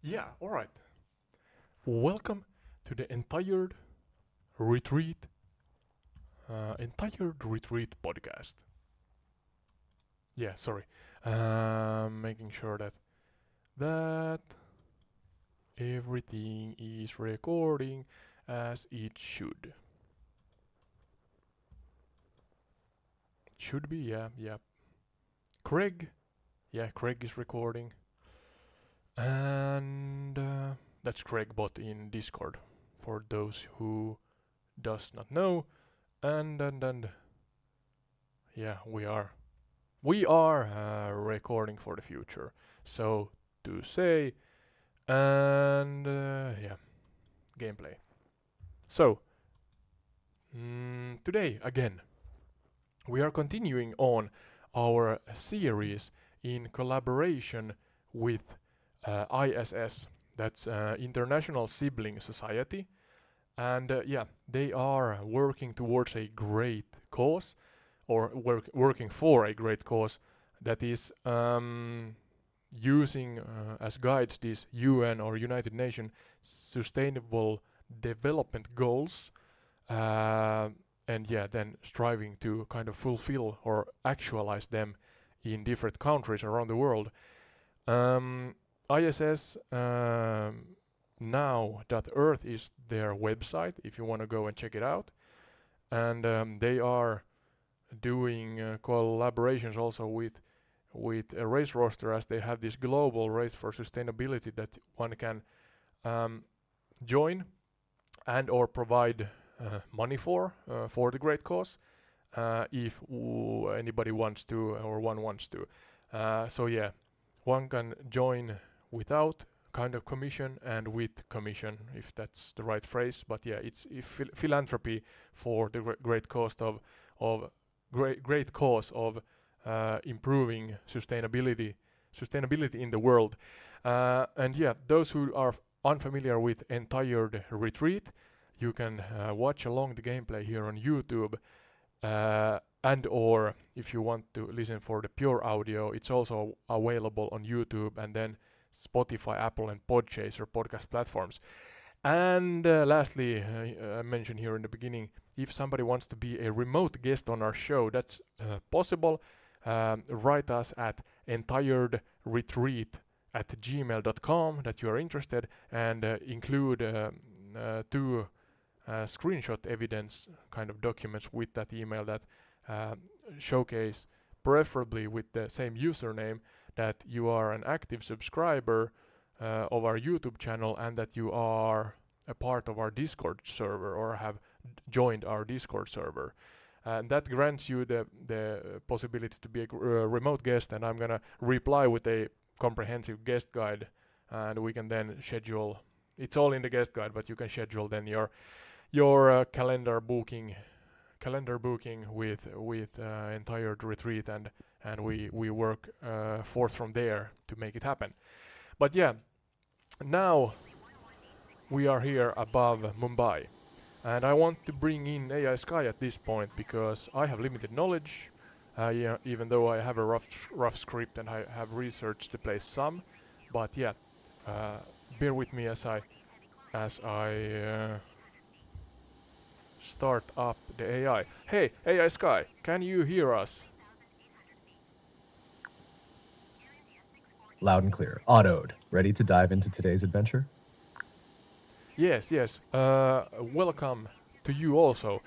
Yeah, alright. Welcome to the retreat, entitled retreat podcast. Yeah, sorry. Making sure that everything is recording as it should. Should be, yeah. Craig, yeah, Craig is recording, and that's Craig bot in Discord for those who does not know. And yeah, we are recording for the future, so to say, and yeah, gameplay. So today again, we are continuing on our series in collaboration with ISS, that's International Sibling Society, and yeah, they are working towards a great cause, or working for a great cause that is using as guides these UN or United Nations Sustainable Development Goals, uh, and yeah, then striving to kind of fulfill or actualize them in different countries around the world. ISS now.earth is their website if you want to go and check it out, and they are doing collaborations also with a race roster, as they have this global race for sustainability that one can um, join and or provide money for the great cause, if anybody wants to or one wants to. So yeah, one can join without kind of commission and with commission, if that's the right phrase. But yeah, it's philanthropy for the great cost of great cause of improving sustainability in the world. And yeah, those who are unfamiliar with Entired Retreat, you can watch along the gameplay here on YouTube, and or if you want to listen for the pure audio, it's also available on YouTube and then Spotify, Apple, and Podchaser podcast platforms. And lastly, I mentioned here in the beginning, if somebody wants to be a remote guest on our show, that's possible. Write us at entiredretreat@gmail.com that you are interested, and include two screenshot evidence kind of documents with that email that uh, showcase, preferably with the same username, that you are an active subscriber of our YouTube channel and that you are a part of our Discord server or have joined our Discord server. And that grants you the possibility to be a remote guest, and I'm gonna reply with a comprehensive guest guide, and we can then schedule. It's all in the guest guide, but you can schedule then your calendar booking with entire retreat, and we work forth from there to make it happen. But yeah, now we are here above Mumbai, and I want to bring in AI Sky at this point because I have limited knowledge. Yeah, even though I have a rough script and I have researched the place some, but yeah, uh, bear with me as I start up the AI. Hey, AI Sky, can you hear us? Loud and clear. Autoed. Ready to dive into today's adventure? Yes, yes. Welcome to you also.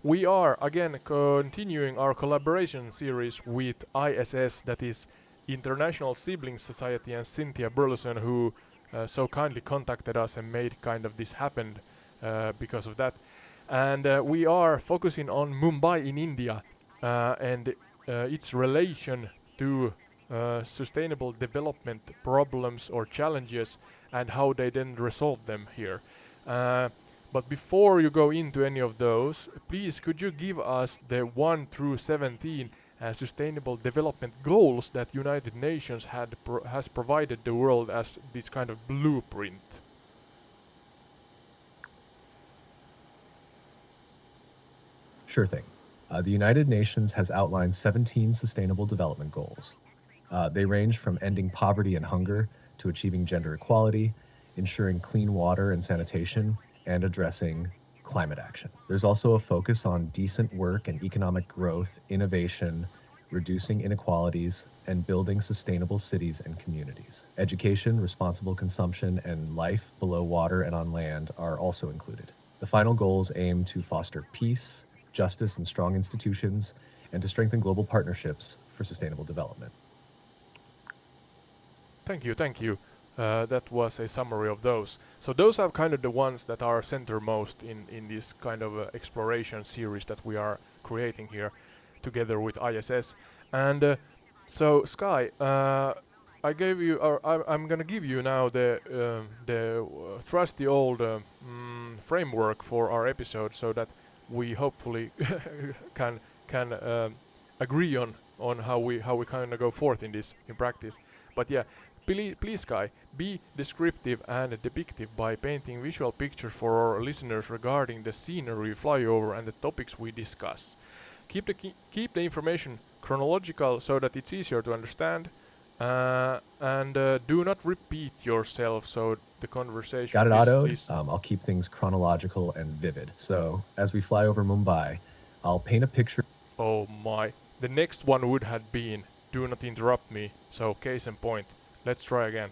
We are again continuing our collaboration series with ISS, that is International Sibling Society, and Cynthia Burleson, who so kindly contacted us and made kind of this happen because of that. And we are focusing on Mumbai in India, and its relation to sustainable development problems or challenges, and how they then resolve them here. Uh, but before you go into any of those, please could you give us the 1 through 17 sustainable development goals that United Nations has provided the world as this kind of blueprint? Sure thing. The United Nations has outlined 17 Sustainable Development Goals. They range from ending poverty and hunger to achieving gender equality, ensuring clean water and sanitation, and addressing climate action. There's also a focus on decent work and economic growth, innovation, reducing inequalities, and building sustainable cities and communities. Education, responsible consumption, and life below water and on land are also included. The final goals aim to foster peace, justice, and strong institutions, and to strengthen global partnerships for sustainable development. Thank you, thank you. That was a summary of those. So those are kind of the ones that are centermost in this kind of exploration series that we are creating here together with ISS. And so Sky, I gave you, or I'm gonna give you now the trusty old framework for our episode, so that we hopefully can agree on how we kind of go forth in this in practice. But yeah, please, Sky, be descriptive and depictive by painting visual pictures for our listeners regarding the scenery we fly over and the topics we discuss. Keep the information chronological so that it's easier to understand, and do not repeat yourself so the conversation Got it, Otto? is I'll keep things chronological and vivid. So, as we fly over Mumbai, I'll paint a picture. oh my. The next one would have been do not interrupt me. So case in point. Let's try again.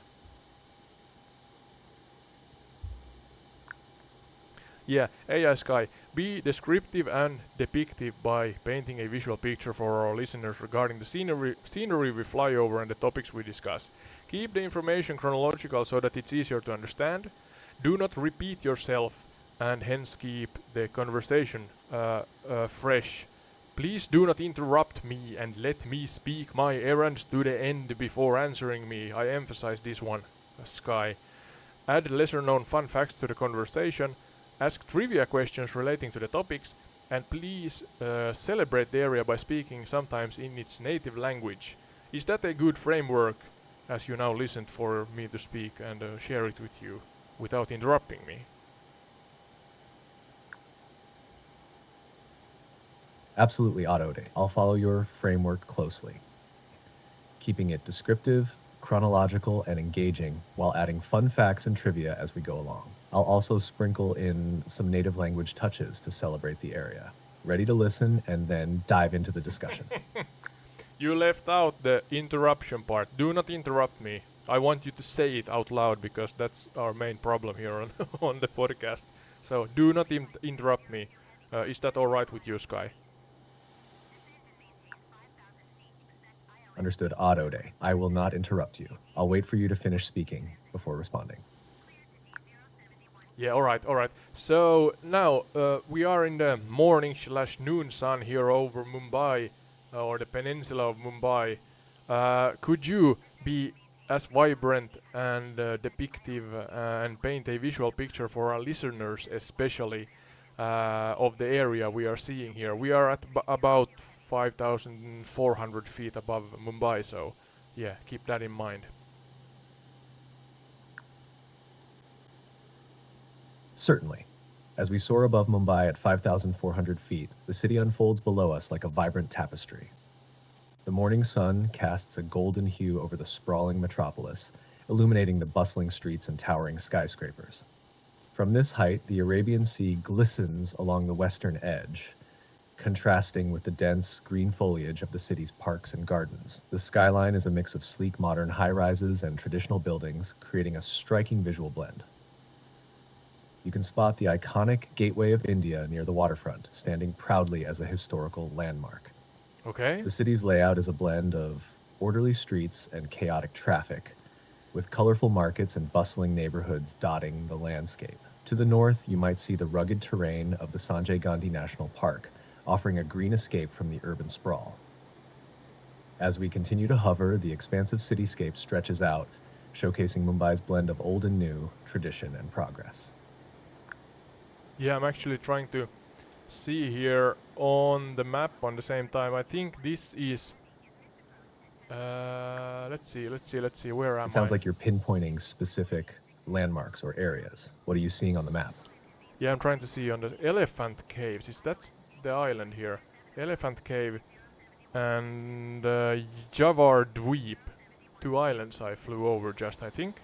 Yeah, AI Sky, be descriptive and depictive by painting a visual picture for our listeners regarding the scenery we fly over and the topics we discuss. Keep the information chronological so that it's easier to understand. Do not repeat yourself and hence keep the conversation fresh. Please do not interrupt me and let me speak my errands to the end before answering me. I emphasize this one, Sky. Add lesser known fun facts to the conversation. Ask trivia questions relating to the topics, and please celebrate the area by speaking sometimes in its native language. Is that a good framework as you now listened for me to speak and share it with you without interrupting me? Absolutely, Ode. I'll follow your framework closely, keeping it descriptive, chronological, and engaging while adding fun facts and trivia as we go along. I'll also sprinkle in some native language touches to celebrate the area. Ready to listen and then dive into the discussion. You left out the interruption part. Do not interrupt me. I want you to say it out loud because that's our main problem here on, on the podcast. So do not interrupt me. Is that alright with you, Sky? Understood, Ode. I will not interrupt you. I'll wait for you to finish speaking before responding. Yeah, alright, alright. So now we are in the morning slash noon sun here over Mumbai, or the peninsula of Mumbai. Could you be as vibrant and depictive and paint a visual picture for our listeners, especially of the area we are seeing here? We are at about 5,400 feet above Mumbai, so yeah, keep that in mind. Certainly. As we soar above Mumbai at 5,400 feet, the city unfolds below us like a vibrant tapestry. The morning sun casts a golden hue over the sprawling metropolis, illuminating the bustling streets and towering skyscrapers. From this height, the Arabian Sea glistens along the western edge, contrasting with the dense green foliage of the city's parks and gardens. The skyline is a mix of sleek modern high-rises and traditional buildings, creating a striking visual blend. You can spot the iconic Gateway of India near the waterfront, standing proudly as a historical landmark. Okay. The city's layout is a blend of orderly streets and chaotic traffic, with colorful markets and bustling neighborhoods dotting the landscape. To the north, you might see the rugged terrain of the Sanjay Gandhi National Park, offering a green escape from the urban sprawl. As we continue to hover, the expansive cityscape stretches out, showcasing Mumbai's blend of old and new, tradition and progress. Yeah, I'm actually trying to see here on the map on the same time. I think this is. Let's see. Where am I? It sounds like you're pinpointing specific landmarks or areas. What are you seeing on the map? Yeah, I'm trying to see on the Elephant Caves. Is that's the island here? Elephant Cave and Javar Dweep. two islands I flew over just, I think.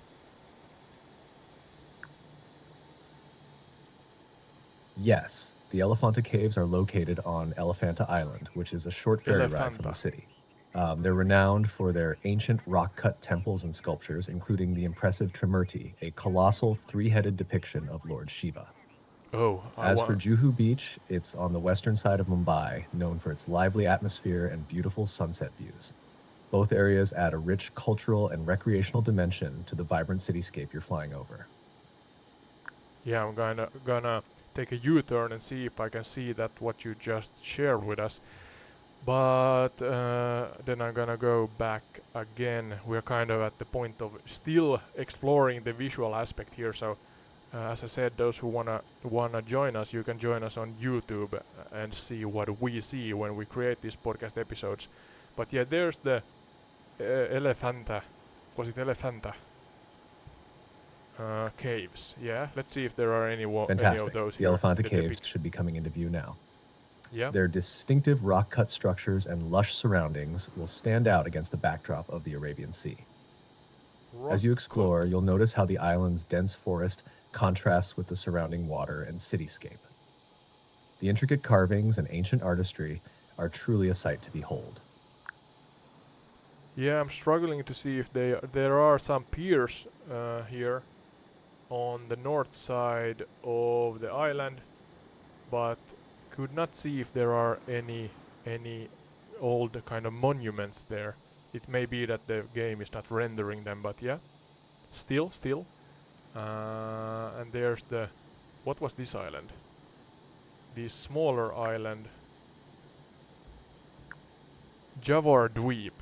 Yes, the Elephanta Caves are located on Elephanta Island, which is a short ferry ride from the Elephanta. city. They're renowned for their ancient rock-cut temples and sculptures, including the impressive Trimurti, a colossal three-headed depiction of Lord Shiva. Oh, I As for want. Juhu Beach, it's on the western side of Mumbai, known for its lively atmosphere and beautiful sunset views. Both areas add a rich cultural and recreational dimension to the vibrant cityscape you're flying over. Yeah, I'm gonna take a U-turn and see if I can see that what you just shared with us. But then I'm gonna go back again. We're kind of at the point of still exploring the visual aspect here. So as I said, those who wanna join us, you can join us on YouTube and see what we see when we create these podcast episodes. But yeah, there's the Elephanta. Was it Elephanta? Caves. Yeah, let's see if there are any of Fantastic. those The here Elephanta in the Caves depiction. should be coming into view now. Yeah. Their distinctive rock-cut structures and lush surroundings will stand out against the backdrop of the Arabian Sea. As you explore, you'll notice how the island's dense forest contrasts with the surrounding water and cityscape. The intricate carvings and ancient artistry are truly a sight to behold. Yeah, I'm struggling to see if there are some piers here on the north side of the island, but could not see if there are any old kind of monuments there. It may be that the game is not rendering them, but yeah, still. And there's the what was this island? The smaller island, Javar Dweeb.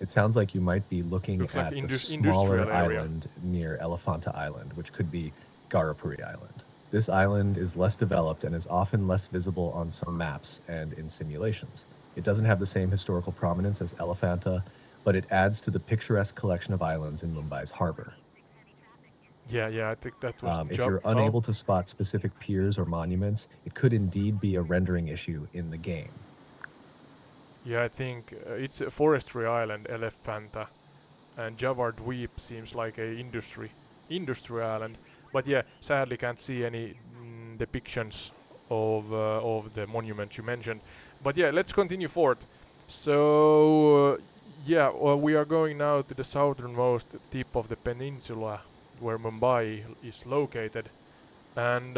It sounds like you might be looking Looks like at the industrial smaller area. island near Elephanta Island, which could be Garapuri Island. This island is less developed and is often less visible on some maps and in simulations. It doesn't have the same historical prominence as Elephanta, but it adds to the picturesque collection of islands in Mumbai's harbor. Yeah, I think that was If you're Oh, unable to spot specific piers or monuments, it could indeed be a rendering issue in the game. yeah, I think it's a forestry island, Elephanta, and Javar Dweep seems like a industry island. But yeah, sadly can't see any depictions of the monument you mentioned. But yeah, let's continue forward. So yeah, well, we are going now to the southernmost tip of the peninsula, where Mumbai is located. And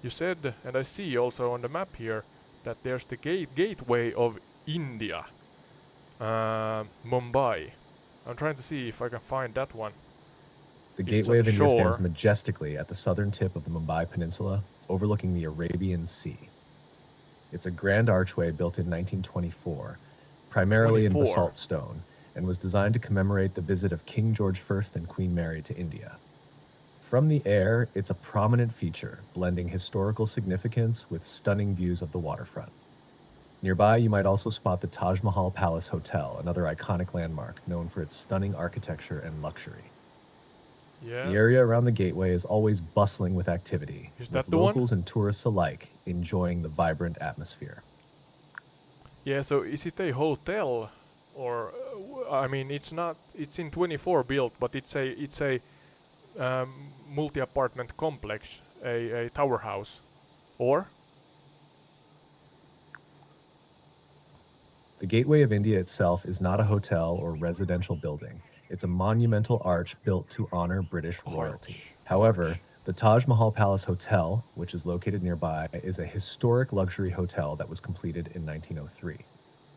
you said, and I see also on the map here, that there's the gateway of India, Mumbai. I'm trying to see if I can find that one. The It's Gateway on of India stands shore. majestically at the southern tip of the Mumbai Peninsula, overlooking the Arabian Sea. It's a grand archway built in 1924, primarily in 24. basalt stone, and was designed to commemorate the visit of King George I and Queen Mary to India. From the air, it's a prominent feature, blending historical significance with stunning views of the waterfront. Nearby, you might also spot the Taj Mahal Palace Hotel, another iconic landmark known for its stunning architecture and luxury. Yeah. The area around the gateway is always bustling with activity, Is with that the one? locals and tourists alike enjoying the vibrant atmosphere. Yeah, so is it a hotel or I mean it's not it's in 24 built, but it's a multi-apartment complex, a tower house. Or The Gateway of India itself is not a hotel or residential building. It's a monumental arch built to honor British royalty. However, the Taj Mahal Palace Hotel, which is located nearby, is a historic luxury hotel that was completed in 1903.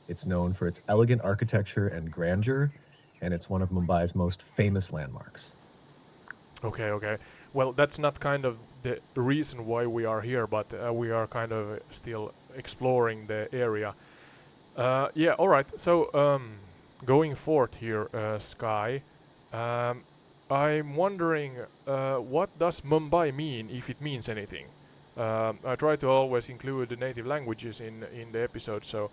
It's known for its elegant architecture and grandeur, and it's one of Mumbai's most famous landmarks. Okay. Well, that's not kind of the reason why we are here, but we are kind of still exploring the area. Yeah, all right. So going forth here, Sky. Um, I'm wondering what does Mumbai mean, if it means anything. I try to always include the native languages in the episode, so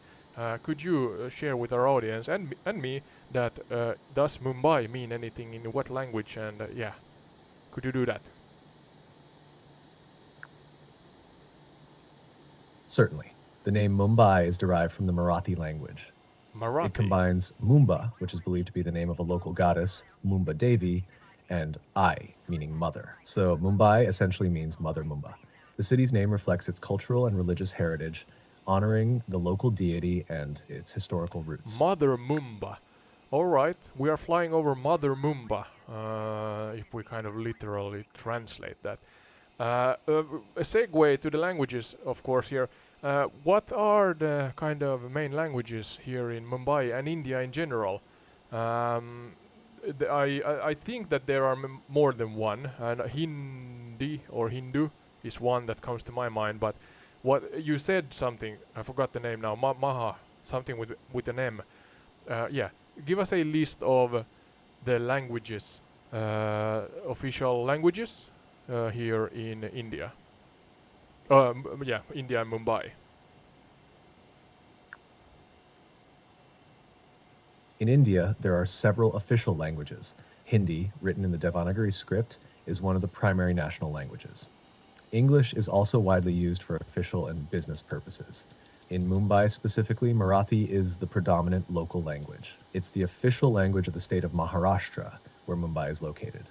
could you share with our audience and me that does Mumbai mean anything in what language? And yeah, could you do that? Certainly. The name Mumbai is derived from the Marathi language. It Marathi. combines Mumba, which is believed to be the name of a local goddess, Mumba Devi, and I, meaning mother. So Mumbai essentially means Mother Mumba. The city's name reflects its cultural and religious heritage, honoring the local deity and its historical roots. Mother Mumba. All right, we are flying over Mother Mumba. If we kind of literally translate that. A segue to the languages, of course. Here, what are the kind of main languages here in Mumbai and India in general? Um, I think that there are more than one, and Hindi or Hindu is one that comes to my mind. But what you said something, I forgot the name now. Maha, something with an M. Yeah, give us a list of the languages, official languages here in India. Yeah, India and Mumbai. In India, there are several official languages. Hindi, written in the Devanagari script, is one of the primary national languages. English is also widely used for official and business purposes. In Mumbai specifically, Marathi is the predominant local language. It's the official language of the state of Maharashtra, where Mumbai is located.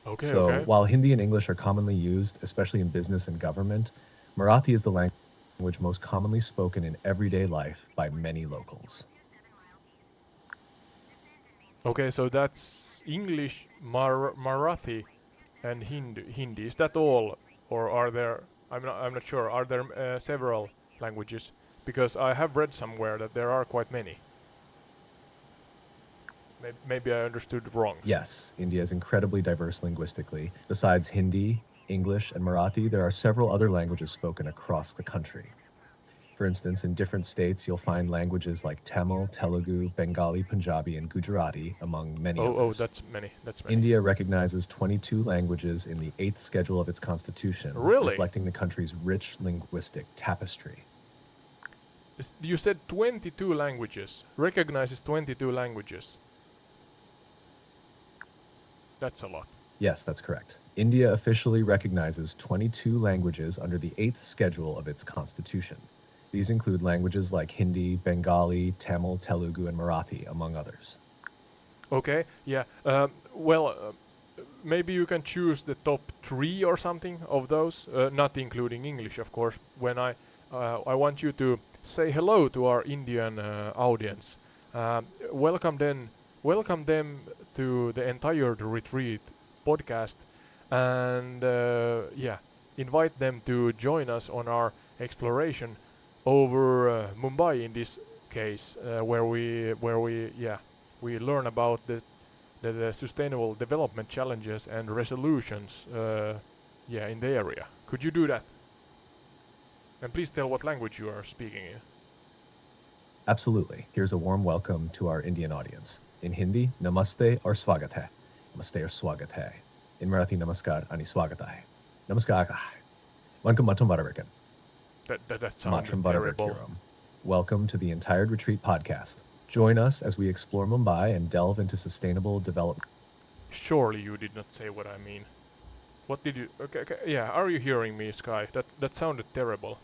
Okay, So okay. while Hindi and English are commonly used, especially in business and government, Marathi is the language most commonly spoken in everyday life by many locals. Okay, so that's English, Marathi, and Hindi. Is that all, or are there? I'm not sure. Are there several languages? Because I have read somewhere that there are quite many. Maybe I understood wrong. Yes, India is incredibly diverse linguistically. Besides Hindi, English, and Marathi, there are several other languages spoken across the country. For instance, in different states, you'll find languages like Tamil, Telugu, Bengali, Punjabi, and Gujarati, among many Oh, others. that's many. That's many. India recognizes 22 languages in the 8th schedule of its constitution, Really? reflecting the country's rich linguistic tapestry. You said 22 languages. Recognizes 22 languages. That's a lot. Yes, that's correct. India officially recognizes 22 languages under the 8th schedule of its constitution. These include languages like Hindi, Bengali, Tamil, Telugu, and Marathi, among others. Okay, yeah. Well, maybe you can choose the top three or something of those, not including English, of course. When I want you to say hello to our Indian audience. Welcome them to the entire retreat podcast, and yeah, invite them to join us on our exploration over Mumbai in this case, where we yeah we learn about the sustainable development challenges and resolutions yeah in the area. Could you do that? And please tell what language you are speaking in. Absolutely. Here's a warm welcome to our Indian audience. In Hindi, Namaste or Swagat hai. Namaste or Swagat hai. In Marathi, Namaskar ani Swagat hai. Namaskar hai. Welcome Matram Baravarkan. That sounds Matram terrible. Baravarkiram. Welcome to the Entire Retreat podcast. Join us as we explore Mumbai and delve into sustainable development. Surely you did not say what I mean. What did you? Okay, yeah. Are you hearing me, Sky? That sounded terrible.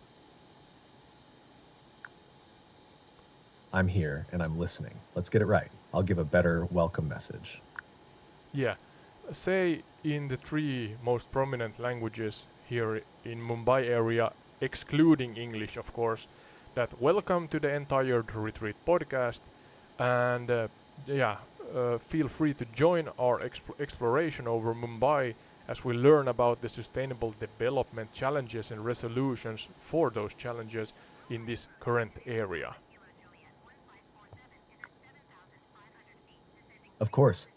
I'm here and I'm listening. Let's get it right. I'll give a better welcome message. Yeah. Say in the three most prominent languages here in Mumbai area, excluding English, of course, that welcome to the entire retreat podcast, and yeah, feel free to join our exploration over Mumbai as we learn about the sustainable development challenges and resolutions for those challenges in this current area. Of course,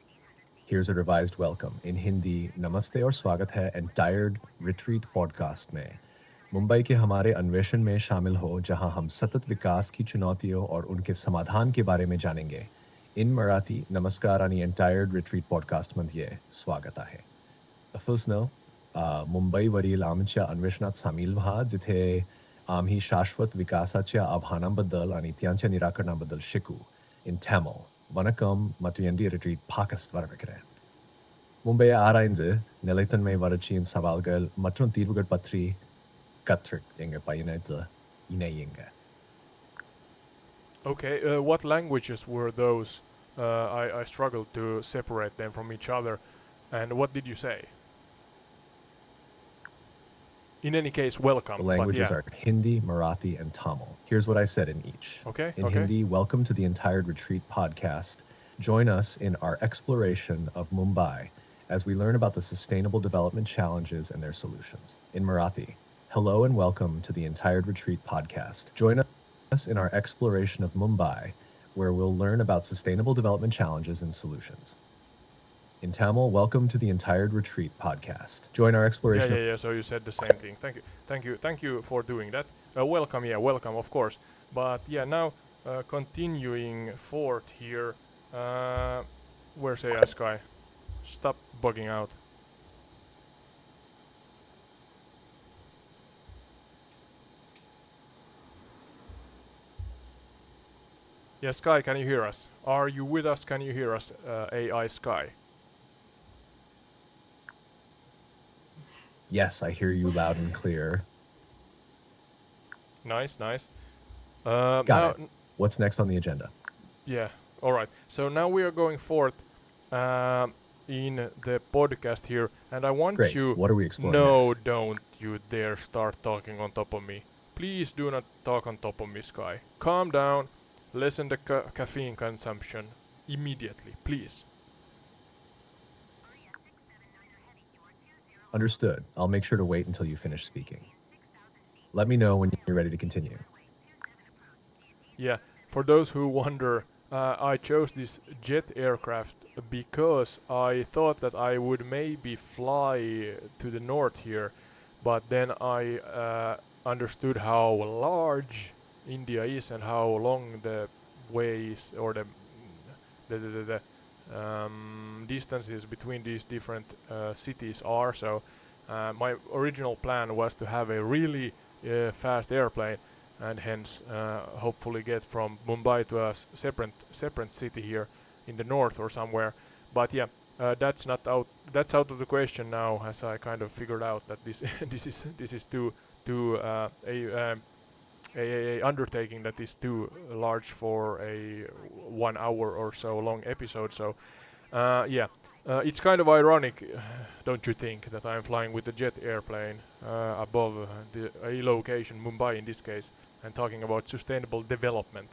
here's a revised welcome in Hindi, Namaste और स्वागत है Entire Retreat podcast में मुंबई के हमारे अन्वेषण में शामिल हो जहां हम सतत विकास की चुनौतियों और उनके समाधान के बारे में जानेंगे. In Marathi, Namaskar आणि Entire Retreat podcast मध्ये स्वागत आहे. First no, मुंबईवरील आमच्या अन्वेषणात सामील व्हा जिथे आम्ही शाश्वत विकासाच्या आव्हानांबद्दल आणि त्यांच्या निराकरणाबद्दल शिकू. In Tamil, வணக்கம் மற்றும் இந்திய ரிட்ரீட் பாட்காஸ்ட் வரவேற்கிறேன். மும்பையை ஆராய்ந்து நிலைத்தன்மை வறட்சியின் சவால்கள் மற்றும் தீர்வுகள் பற்றி கற்று எங்க பயணத்தில் இணையுங்க. Okay, what languages were those? I struggled to separate them from each other. And what did you say? In any case, The welcome. But languages yeah. are Hindi, Marathi, and Tamil. Here's what I said in each. Okay, In okay. Hindi, welcome to the Entire Retreat podcast. Join us in our exploration of Mumbai as we learn about the sustainable development challenges and their solutions. In Marathi, hello and welcome to the Entire Retreat podcast. Join us in our exploration of Mumbai, where we'll learn about sustainable development challenges and solutions. In Tamil, welcome to the Entire Retreat podcast. Join our Yeah, exploration yeah, of yeah. So you said the same thing. Thank you, thank you, thank you for doing that. Welcome, yeah, welcome, of course. But yeah, now continuing forward here. Uh, where's AI Sky? Stop bugging out. Yeah, Sky, can you hear us? Are you with us? Can you hear us, AI Sky? Yes, I hear you loud and clear. Nice, nice. Got Now, it. What's next on the agenda? yeah, all right. So now we are going forth um, in the podcast here, and I want Great. you. What are we exploring No, next? don't you dare start talking on top of me. Please do not talk on top of me, Sky. Calm down. Lessen the caffeine consumption immediately, please. Understood. I'll make sure to wait until you finish speaking. Let me know when you're ready to continue. Yeah, for those who wonder, I chose this jet aircraft because I thought that I would maybe fly to the north here, but then I understood how large India is and how long the ways or the distances between these different cities are. So my original plan was to have a really fast airplane and hence hopefully get from Mumbai to a separate city here in the north or somewhere. But yeah, that's not out. That's out of the question now, as I kind of figured out that this this is too a undertaking that is too large for a 1 hour or so long episode. So yeah, it's kind of ironic, don't you think, that I'm flying with a jet airplane above a location, Mumbai in this case, and talking about sustainable development.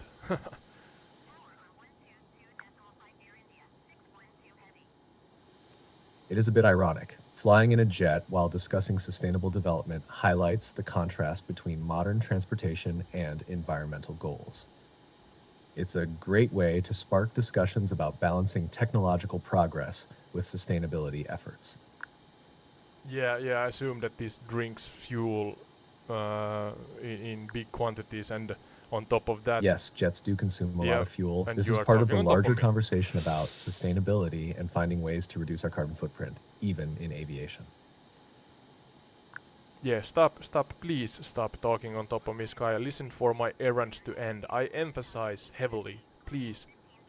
It is a bit ironic. Flying in a jet while discussing sustainable development highlights the contrast between modern transportation and environmental goals. It's a great way to spark discussions about balancing technological progress with sustainability efforts. Yeah, yeah, I assume that this drinks fuel in big quantities, and on top of that, Yes, jets do consume a lot yeah, of fuel. and This you is are part of talking the on top of larger me. conversation about sustainability and finding ways to reduce our carbon footprint, even in aviation. Yeah, stop, please stop talking on top of me, Sky. Listen for my errands to end. I emphasize heavily. Please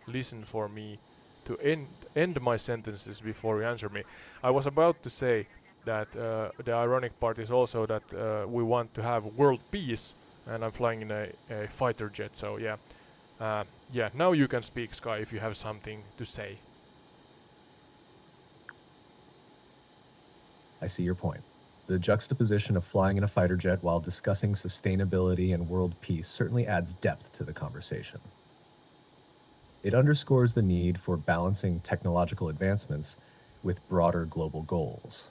listen for me to end my sentences before you answer me. I was about to say that the ironic part is also that we want to have world peace, and I'm flying in a fighter jet. So yeah, yeah. Now you can speak, Sky, if you have something to say. I see your point. The juxtaposition of flying in a fighter jet while discussing sustainability and world peace certainly adds depth to the conversation. It underscores the need for balancing technological advancements with broader global goals.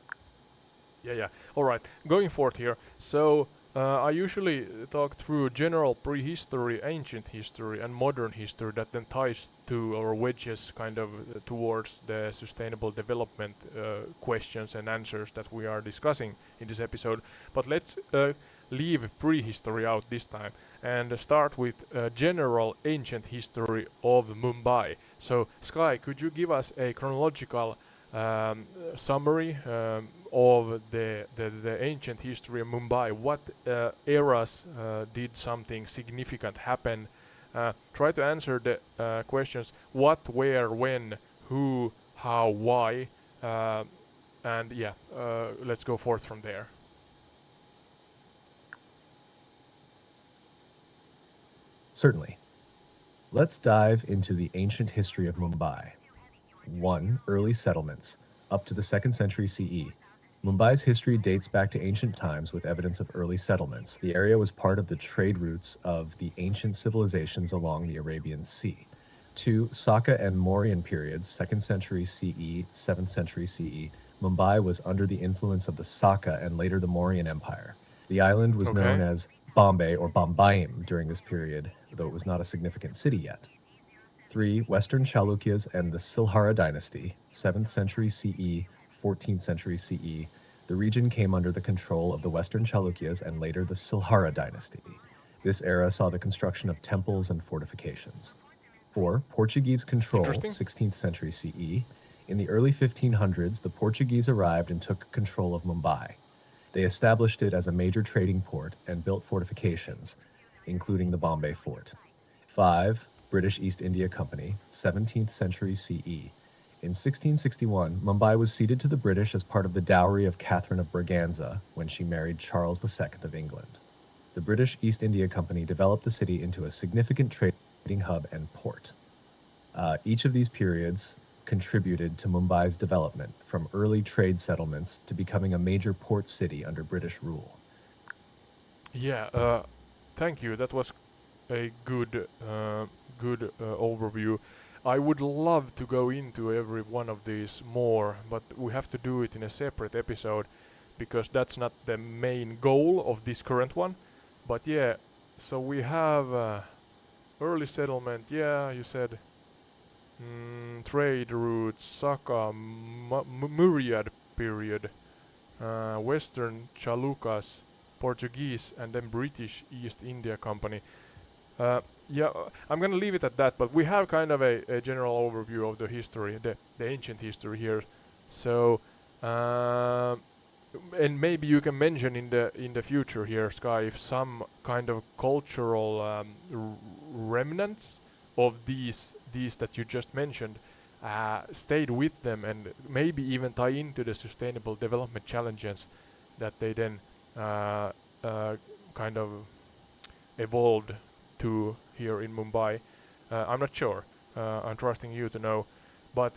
Yeah, yeah. All right. Going forward here. So I usually talk through general prehistory, ancient history, and modern history that then ties to or wedges kind of towards the sustainable development questions and answers that we are discussing in this episode. But let's leave prehistory out this time and start with general ancient history of Mumbai. So, Sky, could you give us a chronological summary of the ancient history of Mumbai? What eras did something significant happen? Try to answer the questions what, where, when, who, how, why, and yeah, let's go forth from there. Certainly. Let's dive into the ancient history of Mumbai. 1. Early settlements, up to the 2nd century CE. Mumbai's history dates back to ancient times with evidence of early settlements. The area was part of the trade routes of the ancient civilizations along the Arabian Sea. 2. Saka and Mauryan periods, 2nd century CE, 7th century CE. Mumbai was under the influence of the Saka and later the Mauryan Empire. The island was known Okay. as Bombay or Bombayim during this period, though it was not a significant city yet. 3. Western Chalukyas and the Silhara dynasty, 7th century CE, 14th century CE. The region came under the control of the Western Chalukyas and later the Silhara dynasty. This era saw the construction of temples and fortifications. 4. Portuguese control, Interesting. 16th century CE. In the early 1500s, the Portuguese arrived and took control of Mumbai. They established it as a major trading port and built fortifications, including the Bombay Fort. 5. British East India Company, 17th century CE. In 1661, Mumbai was ceded to the British as part of the dowry of Catherine of Braganza when she married Charles II of England. The British East India Company developed the city into a significant trading hub and port. Each of these periods contributed to Mumbai's development, from early trade settlements to becoming a major port city under British rule. Yeah. Thank you. That was a good overview. I would love to go into every one of these more, but we have to do it in a separate episode because that's not the main goal of this current one. But yeah, so we have early settlement. Yeah, you said trade routes, Saka, Myriad period, Western Chalukas, Portuguese, and then British East India Company. Yeah, I'm gonna leave it at that. But we have kind of a general overview of the history, the ancient history here. So, and maybe you can mention in the future here, Sky, if some kind of cultural remnants of these that you just mentioned stayed with them and maybe even tie into the sustainable development challenges that they then uh, kind of evolved to here in Mumbai. I'm not sure. I'm trusting you to know. But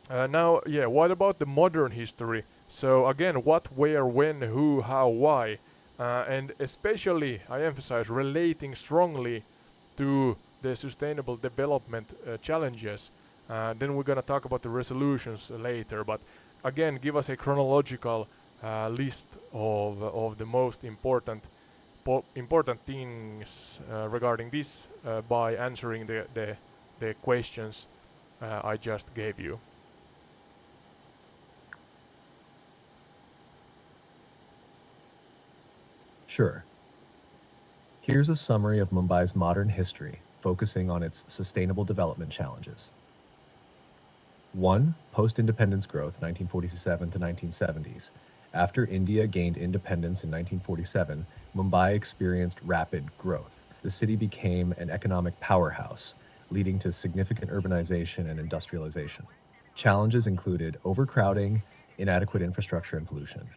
now, yeah, what about the modern history? So again, what, where, when, who, how, why, and especially, I emphasize, relating strongly to the sustainable development challenges. Then we're gonna talk about the resolutions later. But again, give us a chronological list of the most important things regarding this by answering the questions I just gave you. Sure. Here's a summary of Mumbai's modern history, focusing on its sustainable development challenges. 1. Post-independence growth, 1947 to 1970s. After India gained independence in 1947, Mumbai experienced rapid growth. The city became an economic powerhouse, leading to significant urbanization and industrialization. Challenges included overcrowding, inadequate infrastructure, and pollution.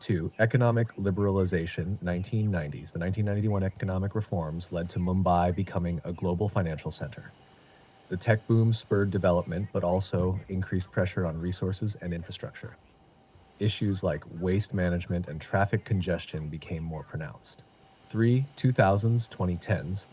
2. Economic liberalization, 1990s. The 1991 economic reforms led to Mumbai becoming a global financial center. The tech boom spurred development, but also increased pressure on resources and infrastructure. Issues like waste management and traffic congestion became more pronounced. 3. 2000s, 2010s.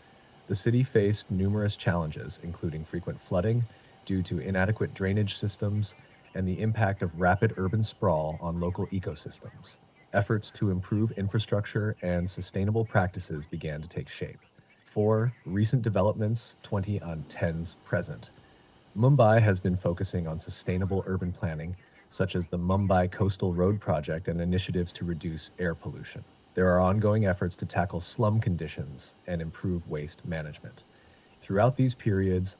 The city faced numerous challenges, including frequent flooding due to inadequate drainage systems and the impact of rapid urban sprawl on local ecosystems. Efforts to improve infrastructure and sustainable practices began to take shape. 4. Recent developments, 2010s present. Mumbai has been focusing on sustainable urban planning, such as the Mumbai Coastal Road Project and initiatives to reduce air pollution. There are ongoing efforts to tackle slum conditions and improve waste management. Throughout these periods,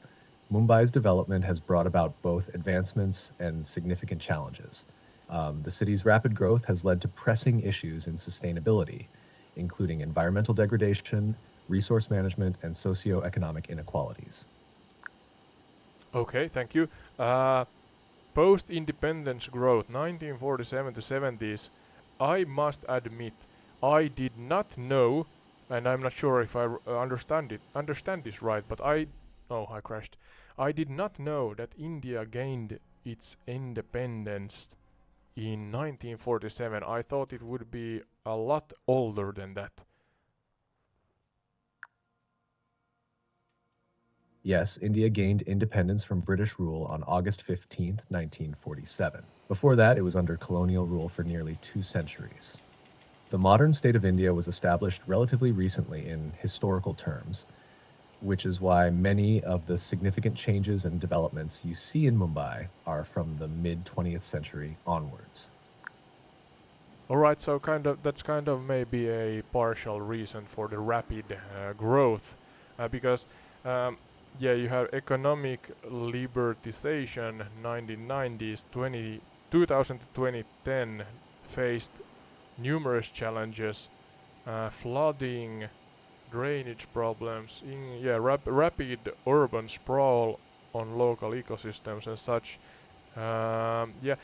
Mumbai's development has brought about both advancements and significant challenges. The city's rapid growth has led to pressing issues in sustainability, including environmental degradation, resource management, and socioeconomic inequalities. Okay, thank you. Uh, Post-independence growth, 1947 to 70s. I must admit, I did not know, and I'm not sure if I understand this right, but Oh, I crashed. I did not know that India gained its independence in 1947. I thought it would be a lot older than that. Yes, India gained independence from British rule on August 15th, 1947. Before that, it was under colonial rule for nearly 2 centuries. The modern state of India was established relatively recently in historical terms, which is why many of the significant changes and developments you see in Mumbai are from the mid 20th century onwards. Alright, so that's kind of maybe a partial reason for the rapid growth, because um, yeah, you have economic libertization 1990s, 2000 to 2010 faced numerous challenges, flooding, drainage problems, rapid urban sprawl on local ecosystems and such. Yeah,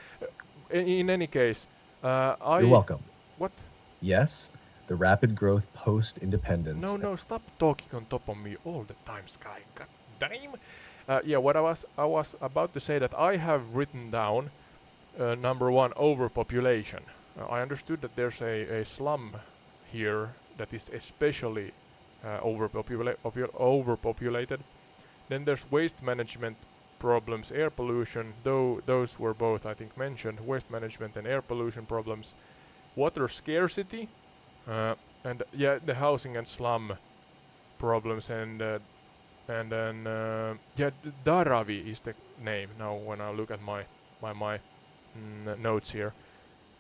in any case, You're I welcome. what? Yes, the rapid growth post independence. No, stop talking on top of me all the time, Sky. God damn. Yeah, what I was about to say that I have written down number one, overpopulation. I understood that there's a slum here that is especially overpopulated. Then there's waste management problems, air pollution, though those were both I think mentioned, waste management and air pollution problems, water scarcity, uh, and yeah, the housing and slum problems, and then Dharavi is the name now when I look at my notes here,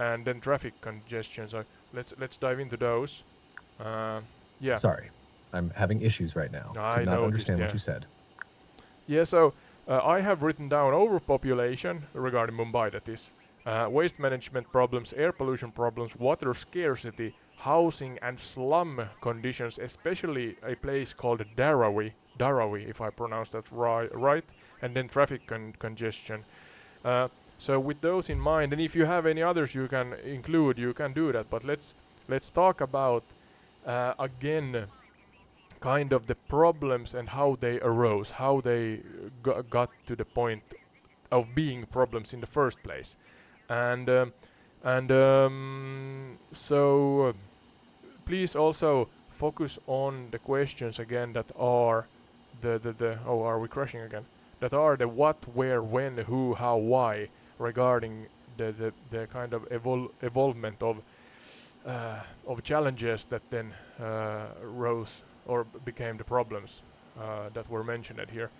and then traffic congestion. So let's dive into those. Uh, yeah, Sorry, I'm having issues right now. I Could not noticed. understand what Yeah, you said. yeah. So I have written down overpopulation regarding Mumbai. That is waste management problems, air pollution problems, water scarcity, housing and slum conditions, especially a place called Dharavi, if I pronounce that right, and then traffic congestion. Uh, so with those in mind, and if you have any others you can include, you can do that. But let's talk about again kind of the problems and how they arose, how they got to the point of being problems in the first place, and so please also focus on the questions again that are the oh, are we crashing again? That are the what, where, when, who, how, why regarding the kind of evolvement of challenges that then rose or became the problems that were mentioned here.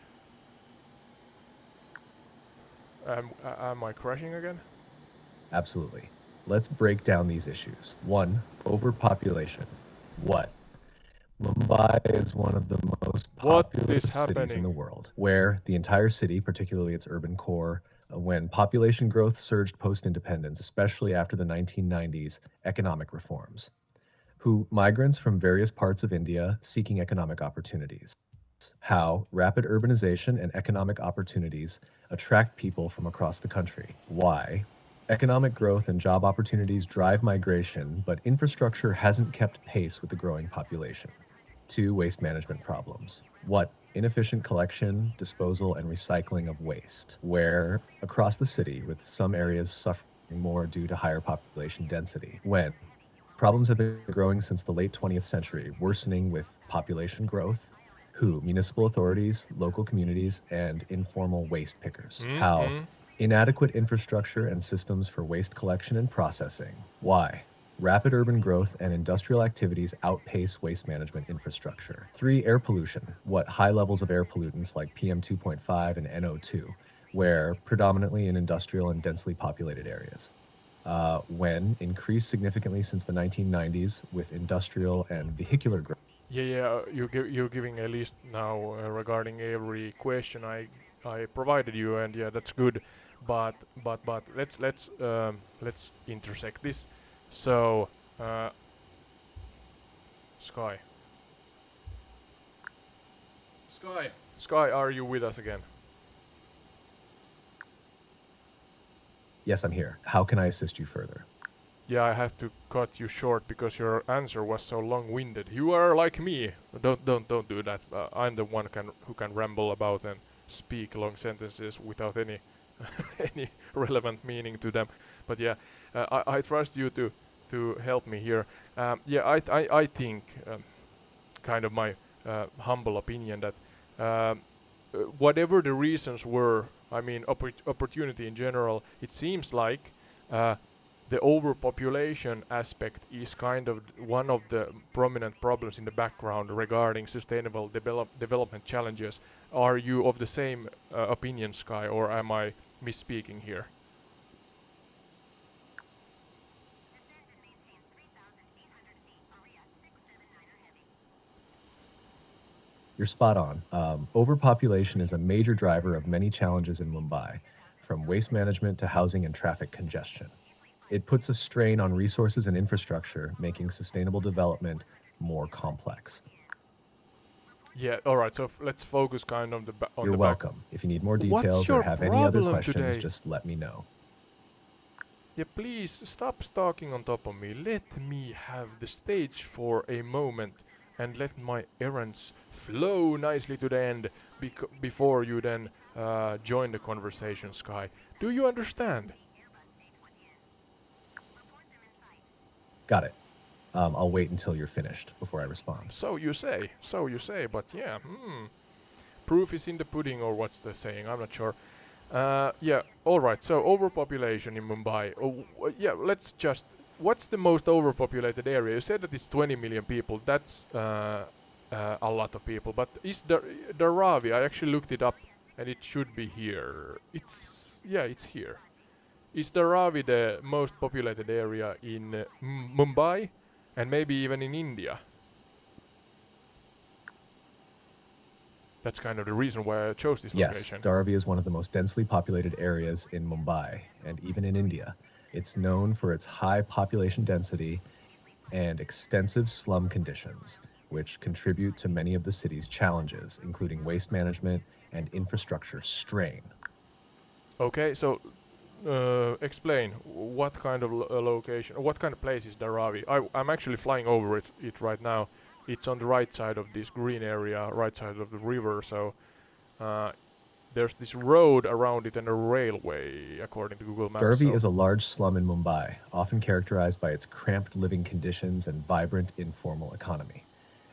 Am I crashing again? Absolutely. Let's break down these issues. 1. Overpopulation. What? Mumbai is one of the most What populous is cities in the happening? world, where the entire city, particularly its urban core, when population growth surged post independence, especially after the 1990s economic reforms, who migrants from various parts of India seeking economic opportunities. How rapid urbanization and economic opportunities attract people from across the country. Why economic growth and job opportunities drive migration, but infrastructure hasn't kept pace with the growing population. 2. Waste management problems. What? Inefficient collection, disposal, and recycling of waste, where across the city, with some areas suffering more due to higher population density. When? Problems have been growing since the late 20th century, worsening with population growth. Who? Municipal authorities, local communities, and informal waste pickers. How? Mm-hmm. Inadequate infrastructure and systems for waste collection and processing. Why? Rapid urban growth and industrial activities outpace waste management infrastructure. 3. Air pollution. What? High levels of air pollutants like PM 2.5 and NO2, where predominantly in industrial and densely populated areas. When increased significantly since the 1990s with industrial and vehicular growth. Yeah, you're giving a list now regarding every question I provided you, and yeah, that's good. But let's intersect this. So, uh, Sky, Sky, are you with us again? Yes, I'm here. How can I assist you further? Yeah, I have to cut you short because your answer was so long-winded. You are like me. Don't do that. I'm the one who can ramble about and speak long sentences without any any relevant meaning to them. But yeah, I trust you to help me here. Yeah, I think kind of my humble opinion that whatever the reasons were, I mean opportunity in general, it seems like uh, the overpopulation aspect is kind of one of the prominent problems in the background regarding sustainable development challenges. Are you of the same opinion, Sky, or am I misspeaking here? You're spot on. Overpopulation is a major driver of many challenges in Mumbai, from waste management to housing and traffic congestion. It puts a strain on resources and infrastructure, making sustainable development more complex. Yeah, all right. So let's focus kind of on You're the back. welcome. If you need more What's details or your have any other problem questions, today? just let me know. Yeah, please stop stalking on top of me. Let me have the stage for a moment and let my errands flow nicely to the end before you then join the conversation, Sky. Do you understand? Got it. I'll wait until you're finished before I respond. So you say, but yeah, proof is in the pudding, or what's the saying? I'm not sure. Yeah, alright, so overpopulation in Mumbai. Yeah, let's just. What's the most overpopulated area? You said that it's 20 million people. That's a lot of people. But is Dharavi? I actually looked it up and it should be here. It's here. Is Dharavi the most populated area in Mumbai and maybe even in India? That's kind of the reason why I chose this Yes, location. Dharavi is one of the most densely populated areas in Mumbai and even in India. It's known for its high population density and extensive slum conditions, which contribute to many of the city's challenges, including waste management and infrastructure strain. Okay, so explain what kind of location, what kind of place is Dharavi? I'm actually flying over it right now. It's on the right side of this green area, right side of the river. So uh, there's this road around it and a railway, according to Google Maps. Dharavi So is a large slum in Mumbai, often characterized by its cramped living conditions and vibrant informal economy.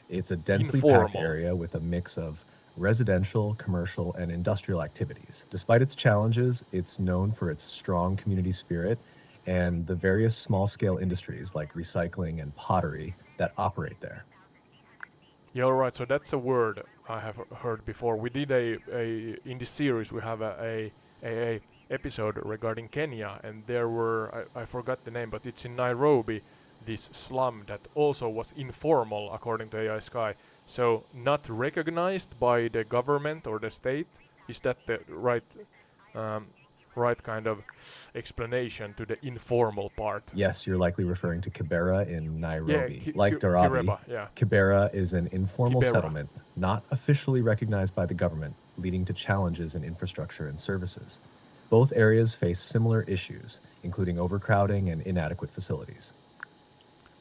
It's a densely packed informal. area with a mix of residential, commercial, and industrial activities. Despite its challenges, it's known for its strong community spirit and the various small scale industries like recycling and pottery that operate there. Yeah, alright. So that's a word I have heard before. We did a in this series we have a episode regarding Kenya, and there were I forgot the name, but it's in Nairobi, this slum that also was informal according to AI Sky. So not recognized by the government or the state. Is that the um, right kind of explanation to the informal part? Yes, you're likely referring to Kibera in Yeah, Nairobi. Like Dharavi, Kireba. Yeah, Kibera is an informal Kibera. settlement not officially recognized by the government, leading to challenges in infrastructure and services. Both areas face similar issues, including overcrowding and inadequate facilities.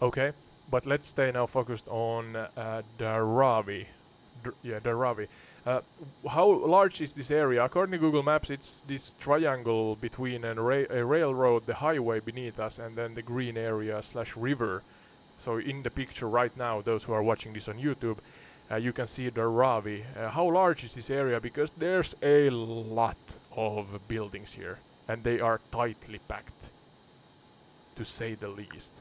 Okay, but let's stay now focused on Dharavi. Yeah, Dharavi. Uh, how large is this area? According to Google Maps, it's this triangle between a railroad, the highway beneath us, and then the green area slash river. So in the picture right now, those who are watching this on YouTube, you can see Dharavi. How large is this area? Because there's a lot of buildings here, and they are tightly packed, to say the least.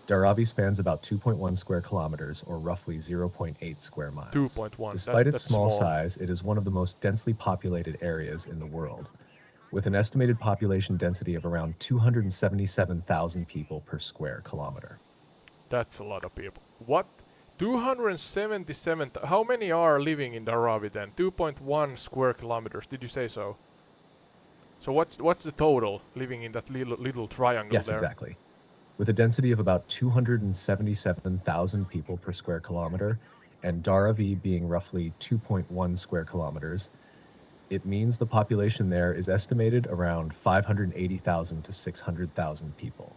Dharavi spans about 2.1 square kilometers, or roughly 0.8 square miles. 2.1. Despite its That's small small. size, it is one of the most densely populated areas in the world, with an estimated population density of around 277,000 people per square kilometer. That's a lot of people. What? 277. How many are living in Dharavi then? 2.1 square kilometers. Did you say so? So what's the total living in that little triangle Yes, there? exactly. With a density of about 277,000 people per square kilometer, and Dharavi being roughly 2.1 square kilometers, It means the population there is estimated around 580,000 to 600,000 people.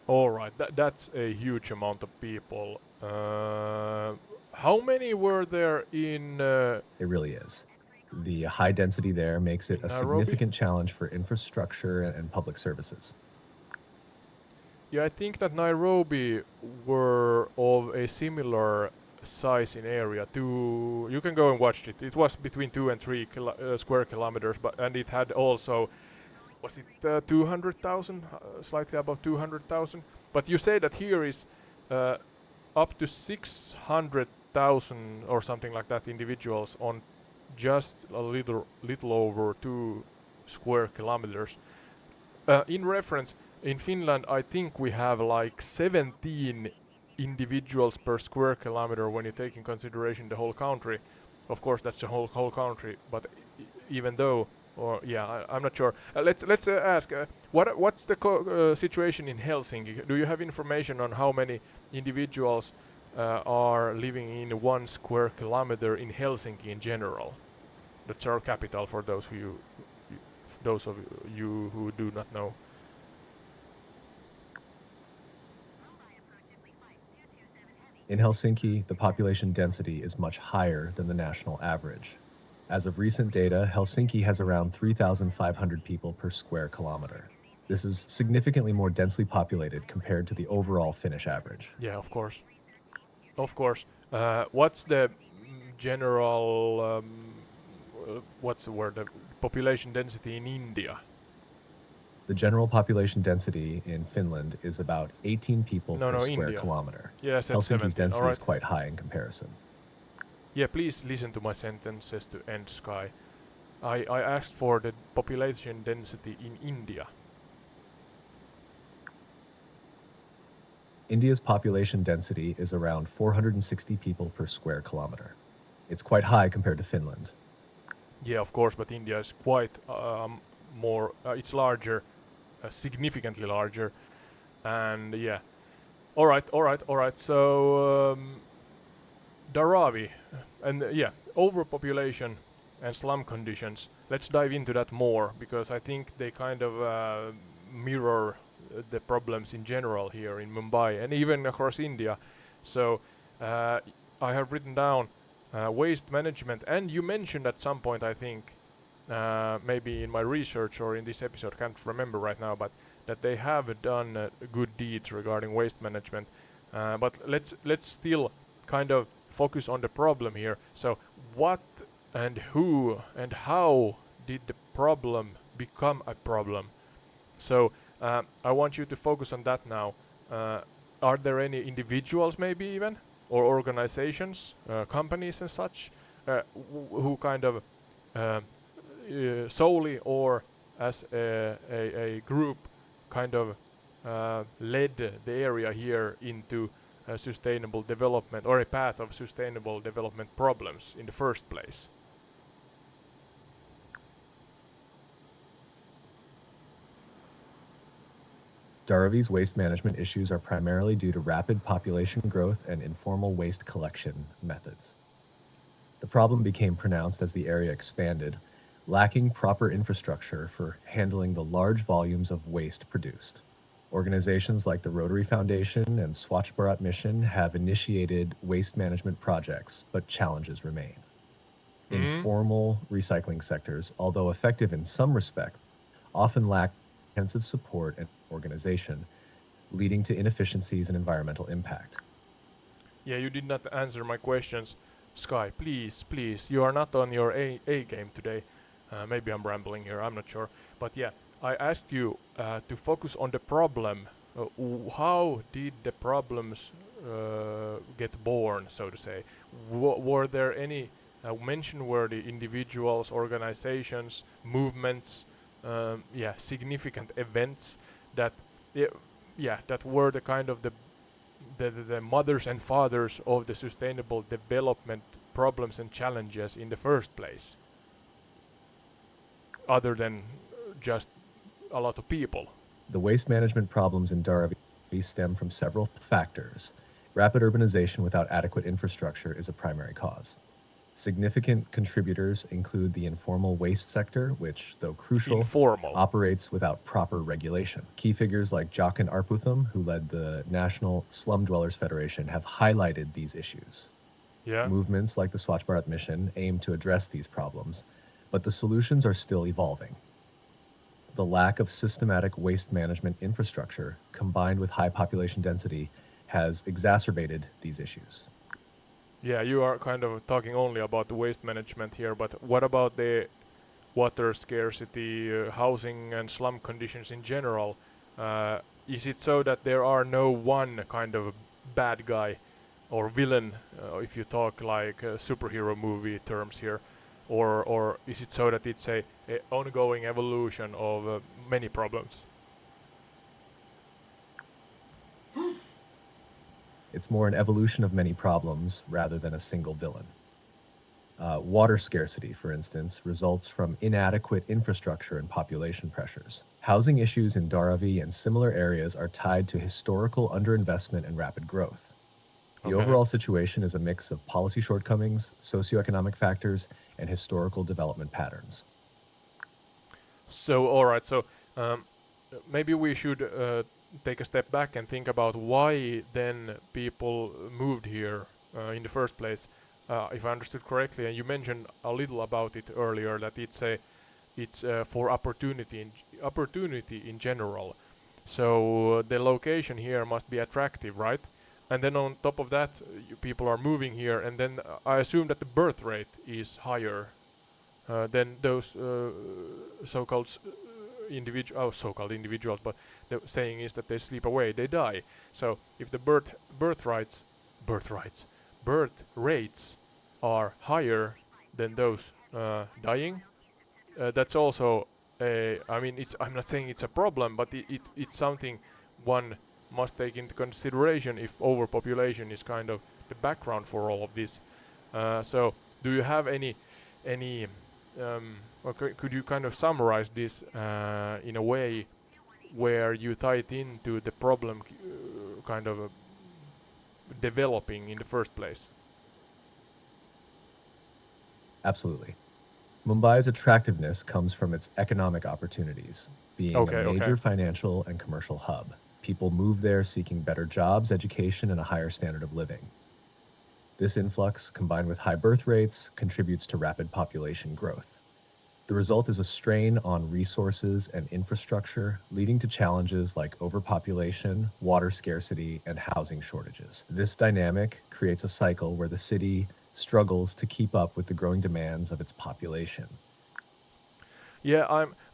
All right, that's a huge amount of people. How many were there It really is. The high density there makes it in a Nairobi? significant challenge for infrastructure and public services. Yeah, I think that Nairobi were of a similar size in area. You can go and watch it. It was between 2 and 3 square kilometers, but and it had also was it 200,000, slightly above 200,000. But you say that here is uh, up to 600,000 or something like that individuals on just a little over 2 square kilometers. In reference, in Finland, I think we have like 17 individuals per square kilometer when you take in consideration the whole country. Of course, that's the whole country, but even though, or yeah, I'm not sure. Let's ask what's the situation in Helsinki? Do you have information on how many individuals are living in 1 square kilometer in Helsinki in general? That's our capital for those of you who do not know. In Helsinki, the population density is much higher than the national average. As of recent data, Helsinki has around 3,500 people per square kilometer. This is significantly more densely populated compared to the overall Finnish average. Yeah, of course. Of course. What's the general, what's the word, the population density in India? The general population density in Finland is about 18 people No, per no, square India. kilometer. Yeah, I said Helsinki's 17. All density is right. quite high in comparison. Yeah, please listen to my sentences to end Sky. I asked for the population density in India. India's population density is around 460 people per square kilometer. It's quite high compared to Finland. Yeah, of course, but India is quite more. It's larger, significantly larger, and yeah. All right, all right, all right. So Dharavi, and yeah, overpopulation and slum conditions. Let's dive into that more because I think they kind of mirror the problems in general here in Mumbai and even across India. So uh, I have written down waste management, and you mentioned at some point, I think, maybe in my research or in this episode, can't remember right now, but that they have done good deeds regarding waste management. But let's still kind of focus on the problem here. So, what and who and how did the problem become a problem? So, I want you to focus on that now. Are there any individuals, maybe even, or organizations, companies, and such, who kind of solely or as a group kind of led the area here into sustainable development or a path of sustainable development problems in the first place? Dharavi's waste management issues are primarily due to rapid population growth and informal waste collection methods. The problem became pronounced as the area expanded, lacking proper infrastructure for handling the large volumes of waste produced. Organizations like the Rotary Foundation and Swachh Bharat Mission have initiated waste management projects, but challenges remain. Mm. Informal recycling sectors, although effective in some respects, often lack comprehensive support and organization, leading to inefficiencies and environmental impact. Yeah, you did not answer my questions. Sky, please, please, you are not on your A game today. Maybe I'm rambling here, I'm not sure. But yeah, I asked you to focus on the problem. How did the problems get born, so to say? Were there any mention-worthy individuals, organizations, movements, yeah, significant events that, yeah, yeah, that were the kind of the mothers and fathers of the sustainable development problems and challenges in the first place, other than just a lot of people? The waste management problems in Dharavi stem from several factors. Rapid urbanization without adequate infrastructure is a primary cause. Significant contributors include the informal waste sector, which, though crucial, Informal. operates without proper regulation. Key figures like Jockin Arputham, who led the National Slum Dwellers Federation, have highlighted these issues. Yeah. Movements like the Swachh Bharat mission aim to address these problems, but the solutions are still evolving. The lack of systematic waste management infrastructure, combined with high population density, has exacerbated these issues. Yeah, you are kind of talking only about the waste management here, but what about the water scarcity, housing and slum conditions in general? Is it so that there are no one kind of bad guy or villain, if you talk like superhero movie terms here, or is it so that it's a ongoing evolution of many problems? It's more an evolution of many problems rather than a single villain. Water scarcity, for instance, results from inadequate infrastructure and population pressures. Housing issues in Dharavi and similar areas are tied to historical underinvestment and rapid growth. The Okay. overall situation is a mix of policy shortcomings, socioeconomic factors, and historical development patterns. So, all right. So, um, maybe we should take a step back and think about why then people moved here in the first place. If I understood correctly, and you mentioned a little about it earlier, that it's for opportunity in general. So the location here must be attractive, right? And then on top of that, people are moving here, and then I assume that the birth rate is higher than those so-called so-called individuals, but the saying is that they sleep away, they die. So if the birth rights, birth rates are higher than those dying, that's also a. I mean, it's. I'm not saying it's a problem, but it's something one must take into consideration if overpopulation is kind of the background for all of this. So, do you have any or could you kind of summarize this in a way where you tie it into the problem kind of developing in the first place? Absolutely. Mumbai's attractiveness comes from its economic opportunities, being a Okay, okay. major financial and commercial hub. People move there seeking better jobs, education, and a higher standard of living. This influx, combined with high birth rates, contributes to rapid population growth. The result is a strain on resources and infrastructure, leading to challenges like overpopulation, water scarcity, and housing shortages. This dynamic creates a cycle where the city struggles to keep up with the growing demands of its population. Yeah,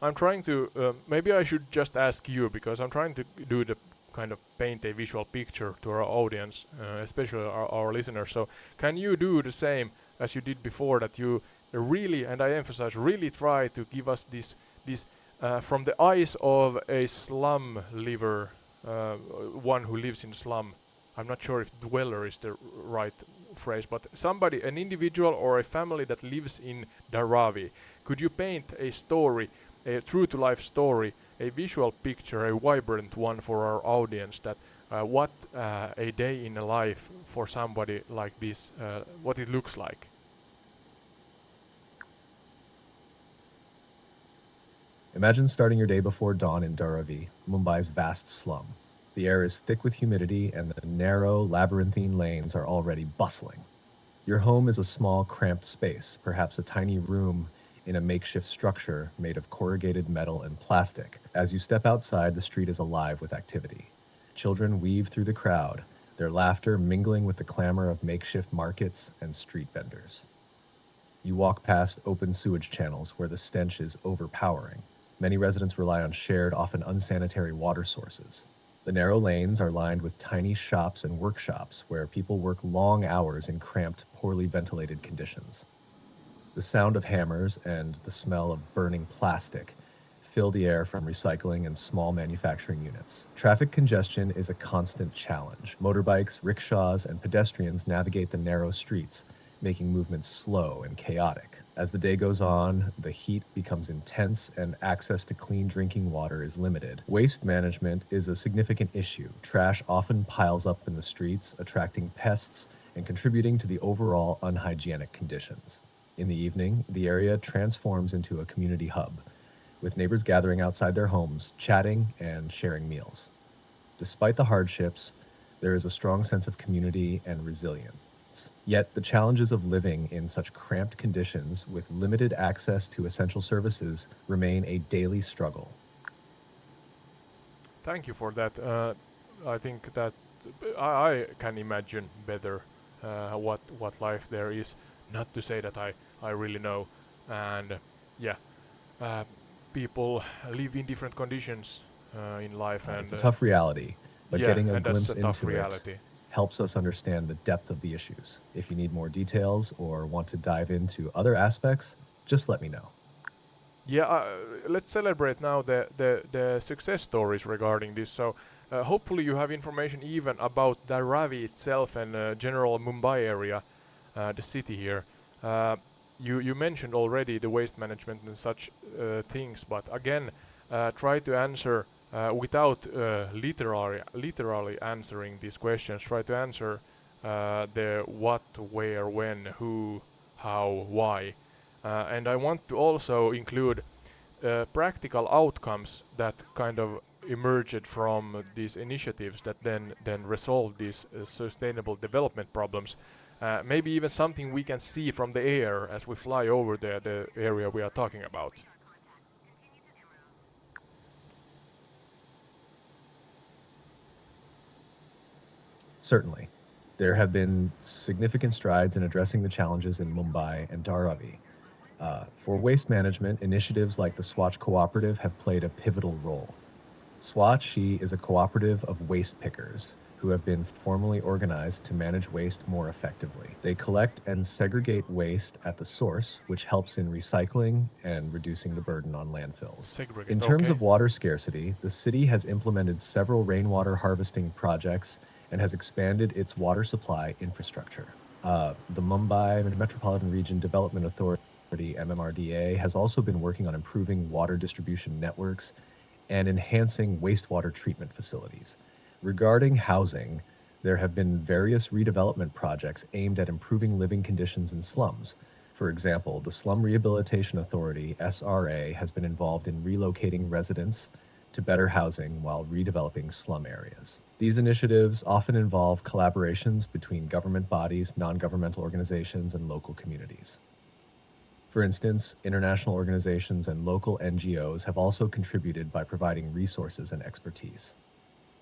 I'm trying to. Maybe I should just ask you because I'm trying to do the kind of paint a visual picture to our audience, especially our listeners. So, can you do the same as you did before? That you really, and I emphasize, really try to give us this from the eyes of a slum liver, one who lives in a slum. I'm not sure if dweller is the right phrase, but somebody, an individual or a family that lives in Dharavi. Could you paint a story, a true to life story, a visual picture, a vibrant one for our audience that what a day in a life for somebody like this, what it looks like? Imagine starting your day before dawn in Dharavi, Mumbai's vast slum. The air is thick with humidity, and the narrow, labyrinthine lanes are already bustling. Your home is a small, cramped space, perhaps a tiny room in a makeshift structure made of corrugated metal and plastic. As you step outside, the street is alive with activity. Children weave through the crowd, their laughter mingling with the clamor of makeshift markets and street vendors. You walk past open sewage channels where the stench is overpowering. Many residents rely on shared, often unsanitary water sources. The narrow lanes are lined with tiny shops and workshops where people work long hours in cramped, poorly ventilated conditions. The sound of hammers and the smell of burning plastic fill the air from recycling and small manufacturing units. Traffic congestion is a constant challenge. Motorbikes, rickshaws, and pedestrians navigate the narrow streets, making movements slow and chaotic. As the day goes on, the heat becomes intense and access to clean drinking water is limited. Waste management is a significant issue. Trash often piles up in the streets, attracting pests and contributing to the overall unhygienic conditions. In the evening, the area transforms into a community hub, with neighbors gathering outside their homes, chatting, and sharing meals. Despite the hardships, there is a strong sense of community and resilience. Yet, the challenges of living in such cramped conditions with limited access to essential services remain a daily struggle. Thank you for that. I think that I can imagine better what life there is. Not to say that I really know, and yeah, uh, people live in different conditions in life, It's and a tough reality, but yeah, getting a and that's glimpse a tough into it reality. helps us understand the depth of the issues. If you need more details or want to dive into other aspects, just let me know. Yeah, let's celebrate now the success stories regarding this. So hopefully you have information even about Dharavi itself and general Mumbai area, the city here. Uh, you mentioned already the waste management and such things, but again, try to answer without literally answering these questions. Try to answer the what, where, when, who, how, why. And I want to also include practical outcomes that kind of emerged from these initiatives that then resolve these sustainable development problems. Maybe even something we can see from the air as we fly over the area we are talking about. Certainly, there have been significant strides in addressing the challenges in Mumbai and Dharavi. For waste management, initiatives like the Swatch Cooperative have played a pivotal role. Swatch is a cooperative of waste pickers who have been formally organized to manage waste more effectively. They collect and segregate waste at the source, which helps in recycling and reducing the burden on landfills. In Segregate, terms okay. of water scarcity, the city has implemented several rainwater harvesting projects and has expanded its water supply infrastructure. The Mumbai Metropolitan Region Development Authority, MMRDA, has also been working on improving water distribution networks and enhancing wastewater treatment facilities. Regarding housing, there have been various redevelopment projects aimed at improving living conditions in slums. For example, the Slum Rehabilitation Authority, SRA, has been involved in relocating residents to better housing while redeveloping slum areas. These initiatives often involve collaborations between government bodies, non governmental organizations, and local communities. For instance, international organizations and local NGOs have also contributed by providing resources and expertise.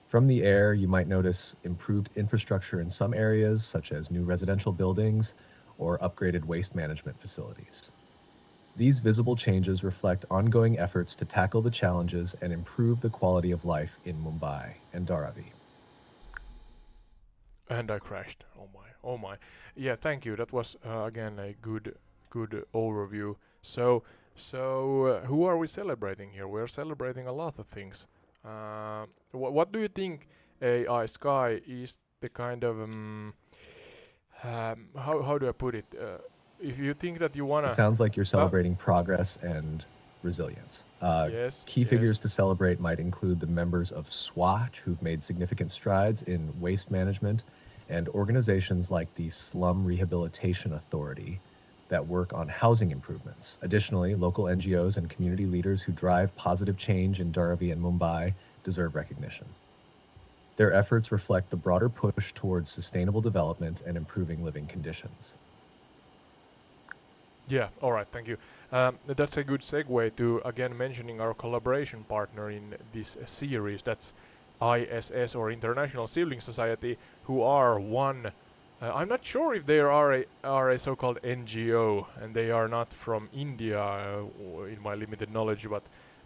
From the air, you might notice improved infrastructure in some areas, such as new residential buildings or upgraded waste management facilities. These visible changes reflect ongoing efforts to tackle the challenges and improve the quality of life in Mumbai and Dharavi. And I crashed. Oh my, oh my. Yeah, thank you. That was again a good overview. So who are we celebrating here? We're celebrating a lot of things. What do you think AI Sky is the kind of how do I put it? If you think that you It wanna, sounds like you're uh, celebrating progress and resilience. yes, Key yes, figures to celebrate might include the members of Swatch, who've made significant strides in waste management, and organizations like the Slum Rehabilitation Authority that work on housing improvements. Additionally, local NGOs and community leaders who drive positive change in Dharavi and Mumbai deserve recognition. Their efforts reflect the broader push towards sustainable development and improving living conditions. yeah. All right, thank you. That's a good segue to again mentioning our collaboration partner in this series. That's ISS or International Sibling Society, who are one. I'm not sure if they are a so-called NGO, and they are not from India, in my limited knowledge,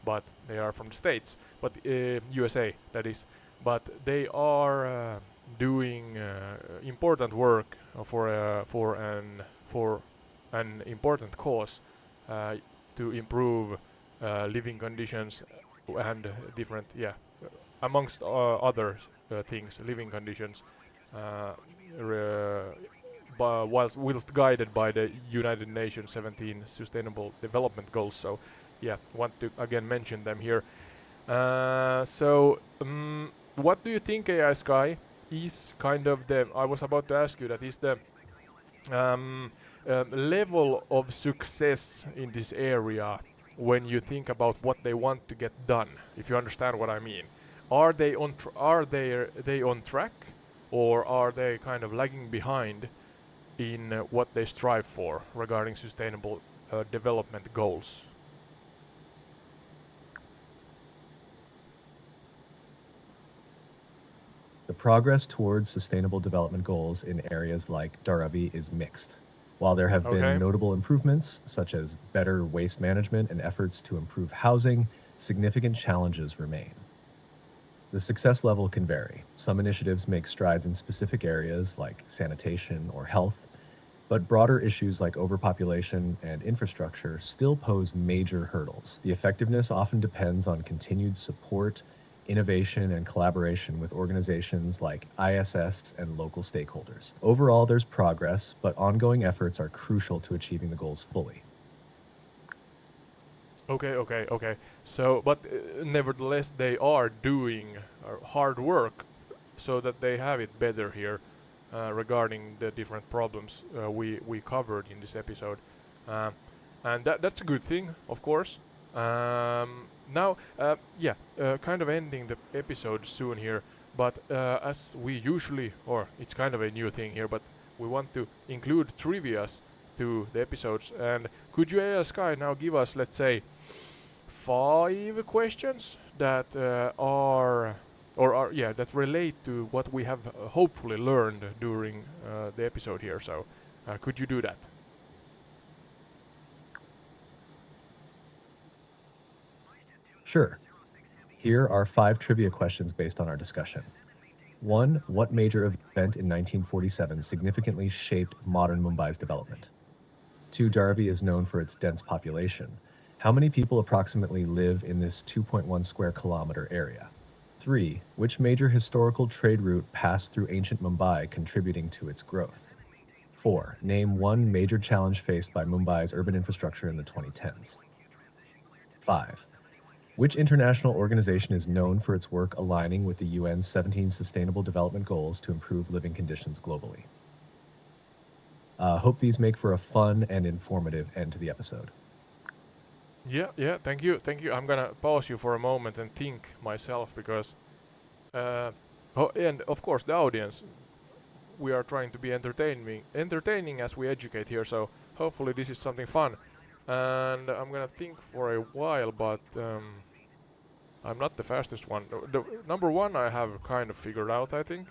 but they are from the States, but USA that is. But they are doing important work for an important cause uh, to improve living conditions and different, yeah, amongst other things, living conditions, uh, whilst guided by the United Nations 17 Sustainable Development Goals. So, yeah, want to again mention them here. What do you think, AI Sky? is kind of the, I was about to ask you that, is the um, level of success in this area when you think about what they want to get done, if you understand what I mean. Are they they on track, or are they kind of lagging behind in what they strive for regarding sustainable development goals? The progress towards sustainable development goals in areas like Dharavi is mixed. While there have been Okay. notable improvements, such as better waste management and efforts to improve housing, significant challenges remain. The success level can vary. Some initiatives make strides in specific areas like sanitation or health, but broader issues like overpopulation and infrastructure still pose major hurdles. The effectiveness often depends on continued support, innovation, and collaboration with organizations like ISS and local stakeholders. Overall, there's progress, but ongoing efforts are crucial to achieving the goals fully. Okay. So, but nevertheless, they are doing hard work so that they have it better here regarding the different problems we covered in this episode, uh, and that's a good thing, of course. Now, yeah, kind of ending the episode soon here, but as we usually, or it's kind of a new thing here, but we want to include trivias to the episodes. And could you, AI Sky, now give us, let's say, 5 questions that are or are yeah that relate to what we have hopefully learned during the episode here. So could you do that? Sure. Here are 5 trivia questions based on our discussion. 1. What major event in 1947 significantly shaped modern Mumbai's development? 2. Dharavi is known for its dense population. How many people approximately live in this 2.1 square kilometer area? 3. Which major historical trade route passed through ancient Mumbai, contributing to its growth? 4. Name one major challenge faced by Mumbai's urban infrastructure in the 2010s. 5. Which international organization is known for its work aligning with the UN's 17 Sustainable Development Goals to improve living conditions globally? Hope these make for a fun and informative end to the episode. Yeah, thank you. I'm gonna pause you for a moment and think myself, because uh, oh, and of course the audience, we are trying to be entertaining as we educate here, so hopefully this is something fun. And I'm gonna think for a while, but I'm not the fastest one. The number one I have kind of figured out, I think.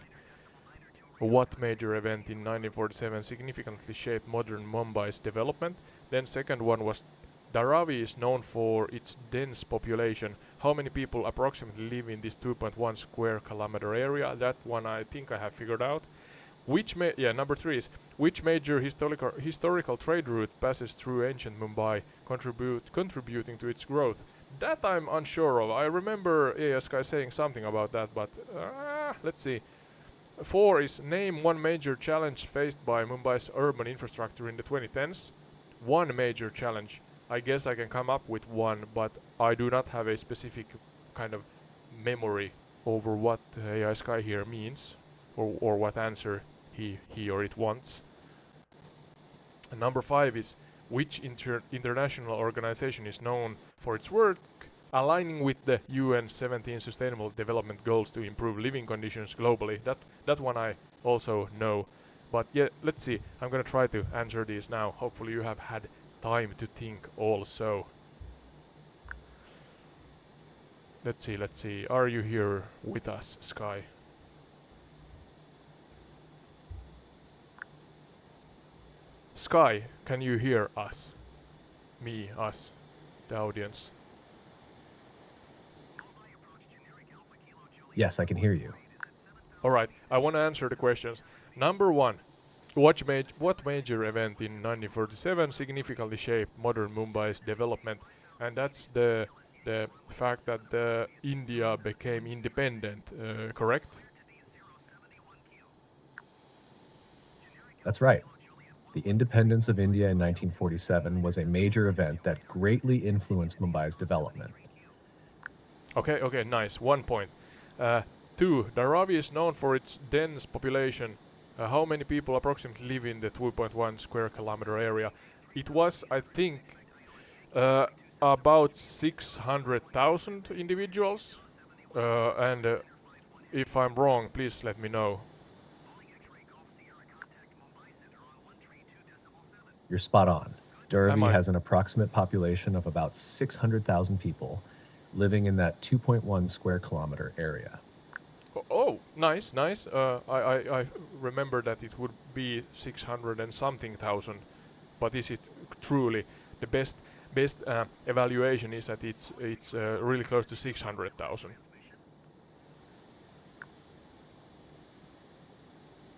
What major event in 1947 significantly shaped modern Mumbai's development? Then second one was, Dharavi is known for its dense population. How many people approximately live in this 2.1 square kilometer area? That one I think I have figured out. Number three is, which major historical trade route passes through ancient Mumbai, contributing to its growth? That I'm unsure of. I remember ASK saying something about that, but let's see. 4 is, name one major challenge faced by Mumbai's urban infrastructure in the 2010s. One major challenge. I guess I can come up with one, but I do not have a specific kind of memory over what AI Sky here means, or what answer he or it wants. And number 5 is, which international organization is known for its work aligning with the UN 17 Sustainable Development Goals to improve living conditions globally? That one I also know. But yeah, let's see. I'm gonna try to answer these now. Hopefully you have had time to think also. Let's see. Are you here with us, Sky? Sky, can you hear us? Me, us, the audience. Yes, I can hear you. Alright, I want to answer the questions. Number 1. What major event in 1947 significantly shaped modern Mumbai's development? And that's the fact that India became independent, correct? That's right. The independence of India in 1947 was a major event that greatly influenced Mumbai's development. Okay, nice. 1 point. 2. Dharavi is known for its dense population. How many people approximately live in the 2.1 square kilometer area? It was, I think, uh, about 600,000 individuals. And if I'm wrong, please let me know. You're spot on. Am Dharavi I? has an approximate population of about 600,000 people living in that 2.1 square kilometer area. Oh, nice, nice. I remember that it would be 600 and something thousand, but is it truly the best evaluation is that it's really close to 600,000.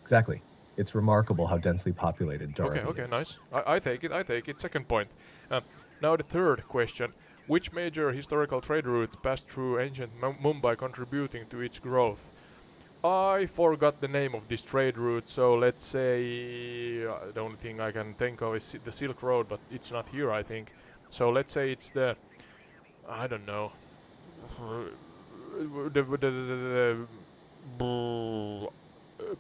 Exactly. It's remarkable how densely populated Okay, Dharavi okay, is. nice. I take it. I take it. Second point. Now the third question: which major historical trade route passed through ancient Mumbai, contributing to its growth? I forgot the name of this trade route, so let's say the only thing I can think of is the Silk Road, but it's not here, I think. So let's say it's the, I don't know,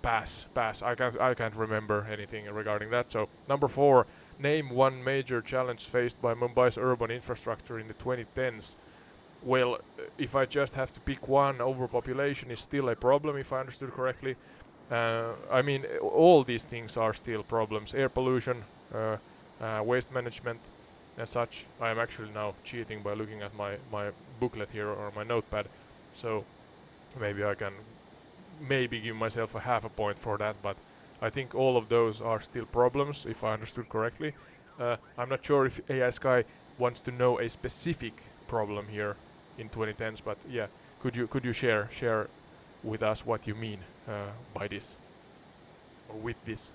pass. I can't remember anything regarding that. So number 4, name one major challenge faced by Mumbai's urban infrastructure in the 2010s. Well, if I just have to pick one, overpopulation is still a problem, if I understood correctly. I mean, all these things are still problems. Air pollution, waste management, as such. I am actually now cheating by looking at my booklet here or my notepad. So maybe I can maybe give myself a half a point for that, but I think all of those are still problems, if I understood correctly. I'm not sure if AI Sky wants to know a specific problem here in 2010s, but yeah, could you share with us what you mean by this or with this?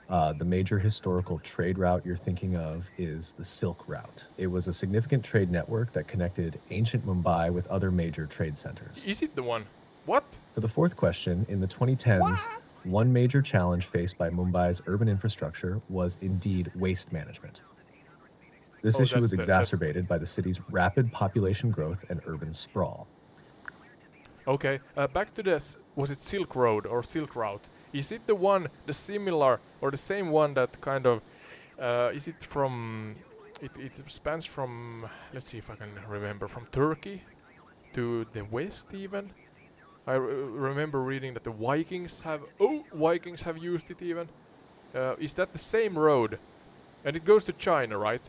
The major historical trade route you're thinking of is the Silk Route. It was a significant trade network that connected ancient Mumbai with other major trade centers. Is it the one? What? For the fourth question, in the 2010s, one major challenge faced by Mumbai's urban infrastructure was indeed waste management. This Oh, issue that's was the exacerbated by the city's rapid population growth and urban sprawl. Okay, back to this. Was it Silk Road or Silk Route? Is it the one, the similar or the same one that kind of? Is it from? It spans from. Let's see if I can remember. From Turkey to the west even. I remember reading that the Vikings have. Oh, Vikings have used it even. Is that the same road? And it goes to China, right?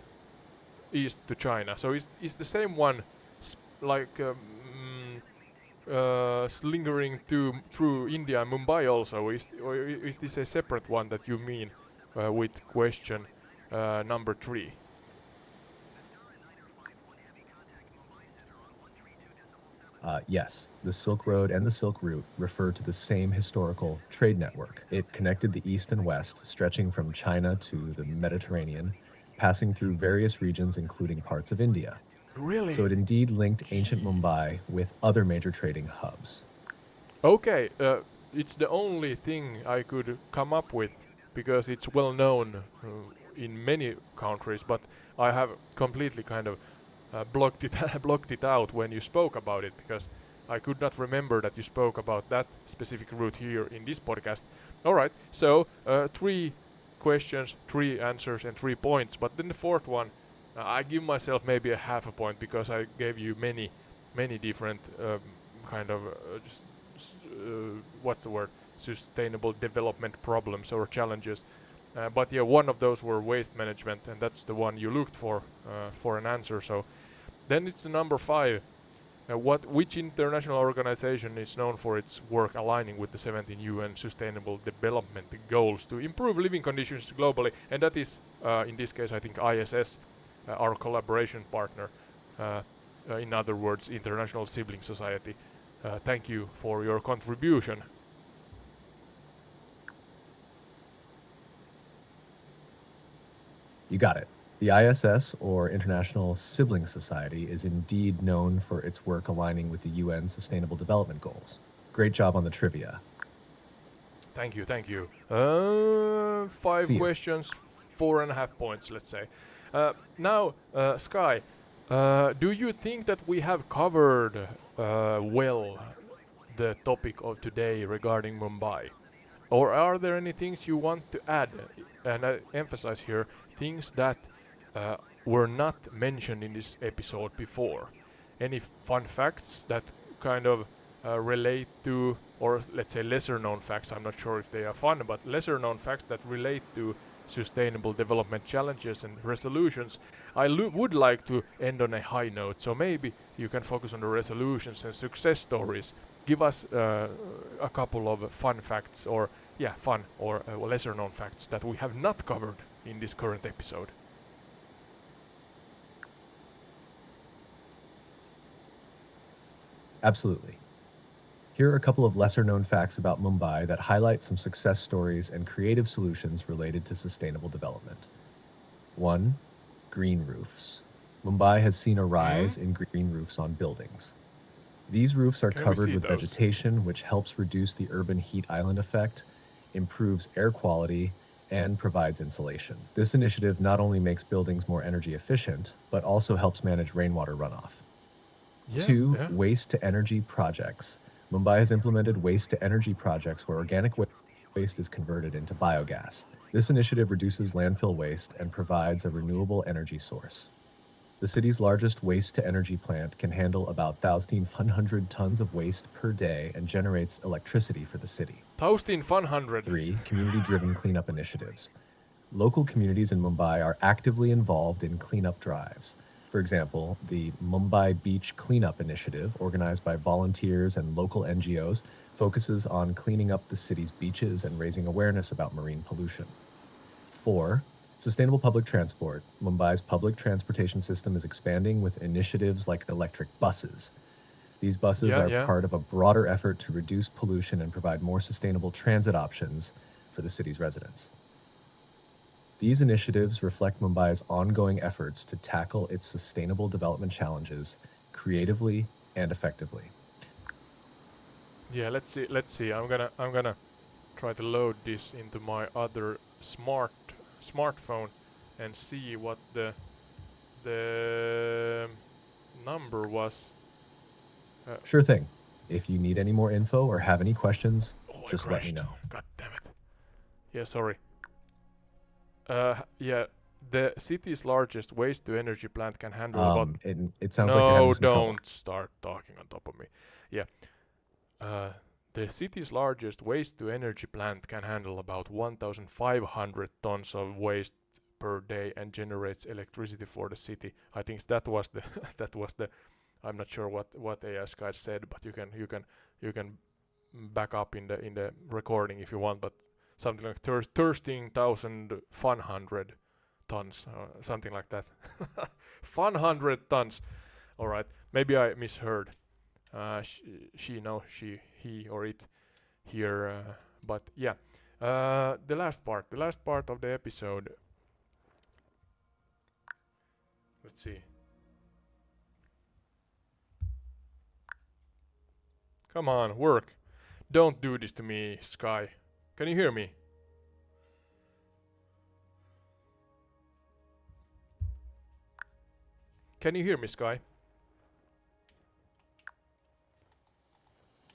East to China. So is the same one, like lingering through India and Mumbai also? Or is this a separate one that you mean with question number 3? Yes, the Silk Road and the Silk Route refer to the same historical trade network. It connected the East and West, stretching from China to the Mediterranean, passing through various regions, including parts of India. So Really? it indeed linked ancient Gee. Mumbai with other major trading hubs. Okay, it's the only thing I could come up with because it's well known in many countries, but I have completely kind of blocked it blocked it out when you spoke about it because I could not remember that you spoke about that specific route here in this podcast. All right, so 3 questions, 3 answers, and 3 points. But then the fourth one, I give myself maybe a half a point because I gave you many different kind of what's the word? Sustainable development problems or challenges. But yeah, one of those were waste management, and that's the one you looked for an answer. So then it's the number 5. Which international organization is known for its work aligning with the 17 UN Sustainable Development Goals to improve living conditions globally? And that is, in this case, I think ISS, our collaboration partner. In other words, International Sibling Society. Thank you for your contribution. You got it. The ISS, or International Sibling Society, is indeed known for its work aligning with the UN Sustainable Development Goals. Great job on the trivia. Thank you, thank you. 5 See you. questions, 4.5 points, let's say. Now, Sky, do you think that we have covered well the topic of today regarding Mumbai? Or are there any things you want to add? And I emphasize here things that uh, were not mentioned in this episode before. Any fun facts that kind of relate to, or let's say lesser known facts, I'm not sure if they are fun, but lesser known facts that relate to sustainable development challenges and resolutions. I would like to end on a high note, so maybe you can focus on the resolutions and success stories. Give us a couple of fun facts, or yeah, fun or lesser known facts that we have not covered in this current episode. Absolutely. Here are a couple of lesser known facts about Mumbai that highlight some success stories and creative solutions related to sustainable development. 1. Green roofs. Mumbai has seen a rise in green roofs on buildings. These roofs are Can we covered see with those? vegetation, which helps reduce the urban heat island effect, improves air quality, and provides insulation. This initiative not only makes buildings more energy efficient, but also helps manage rainwater runoff. Yeah, 2. yeah. Waste to energy projects. Mumbai has implemented waste to energy projects where organic waste is converted into biogas. This initiative reduces landfill waste and provides a renewable energy source. The city's largest waste to energy plant can handle about 1,100 tons of waste per day and generates electricity for the city. 1500. 3. Community driven cleanup initiatives. Local communities in Mumbai are actively involved in cleanup drives. For example, the Mumbai Beach Cleanup Initiative, organized by volunteers and local NGOs, focuses on cleaning up the city's beaches and raising awareness about marine pollution. 4. Sustainable public transport. Mumbai's public transportation system is expanding with initiatives like electric buses. These buses Yeah, are yeah. part of a broader effort to reduce pollution and provide more sustainable transit options for the city's residents. These initiatives reflect Mumbai's ongoing efforts to tackle its sustainable development challenges creatively and effectively. Yeah, let's see. I'm gonna try to load this into my other smartphone and see what the number was. Sure thing. If you need any more info or have any questions, Oh, I just let me crashed. know. God damn it. Yeah, sorry. Yeah, the city's largest waste to energy plant can handle about. It sounds like you're having No, some trouble. don't start talking on top of me. Yeah. The city's largest waste to energy plant can handle about 1,500 tons of waste per day and generates electricity for the city. I think that was the that was the. I'm not sure what AI Sky said, but you can back up in the recording if you want. But something like 13,100 tons, something like that. 100 tons. All right, maybe I misheard. She, no, she, he, or it here. But yeah, the last part of the episode. Let's see. Come on, work. Don't do this to me, Sky. Can you hear me? Can you hear me, Sky?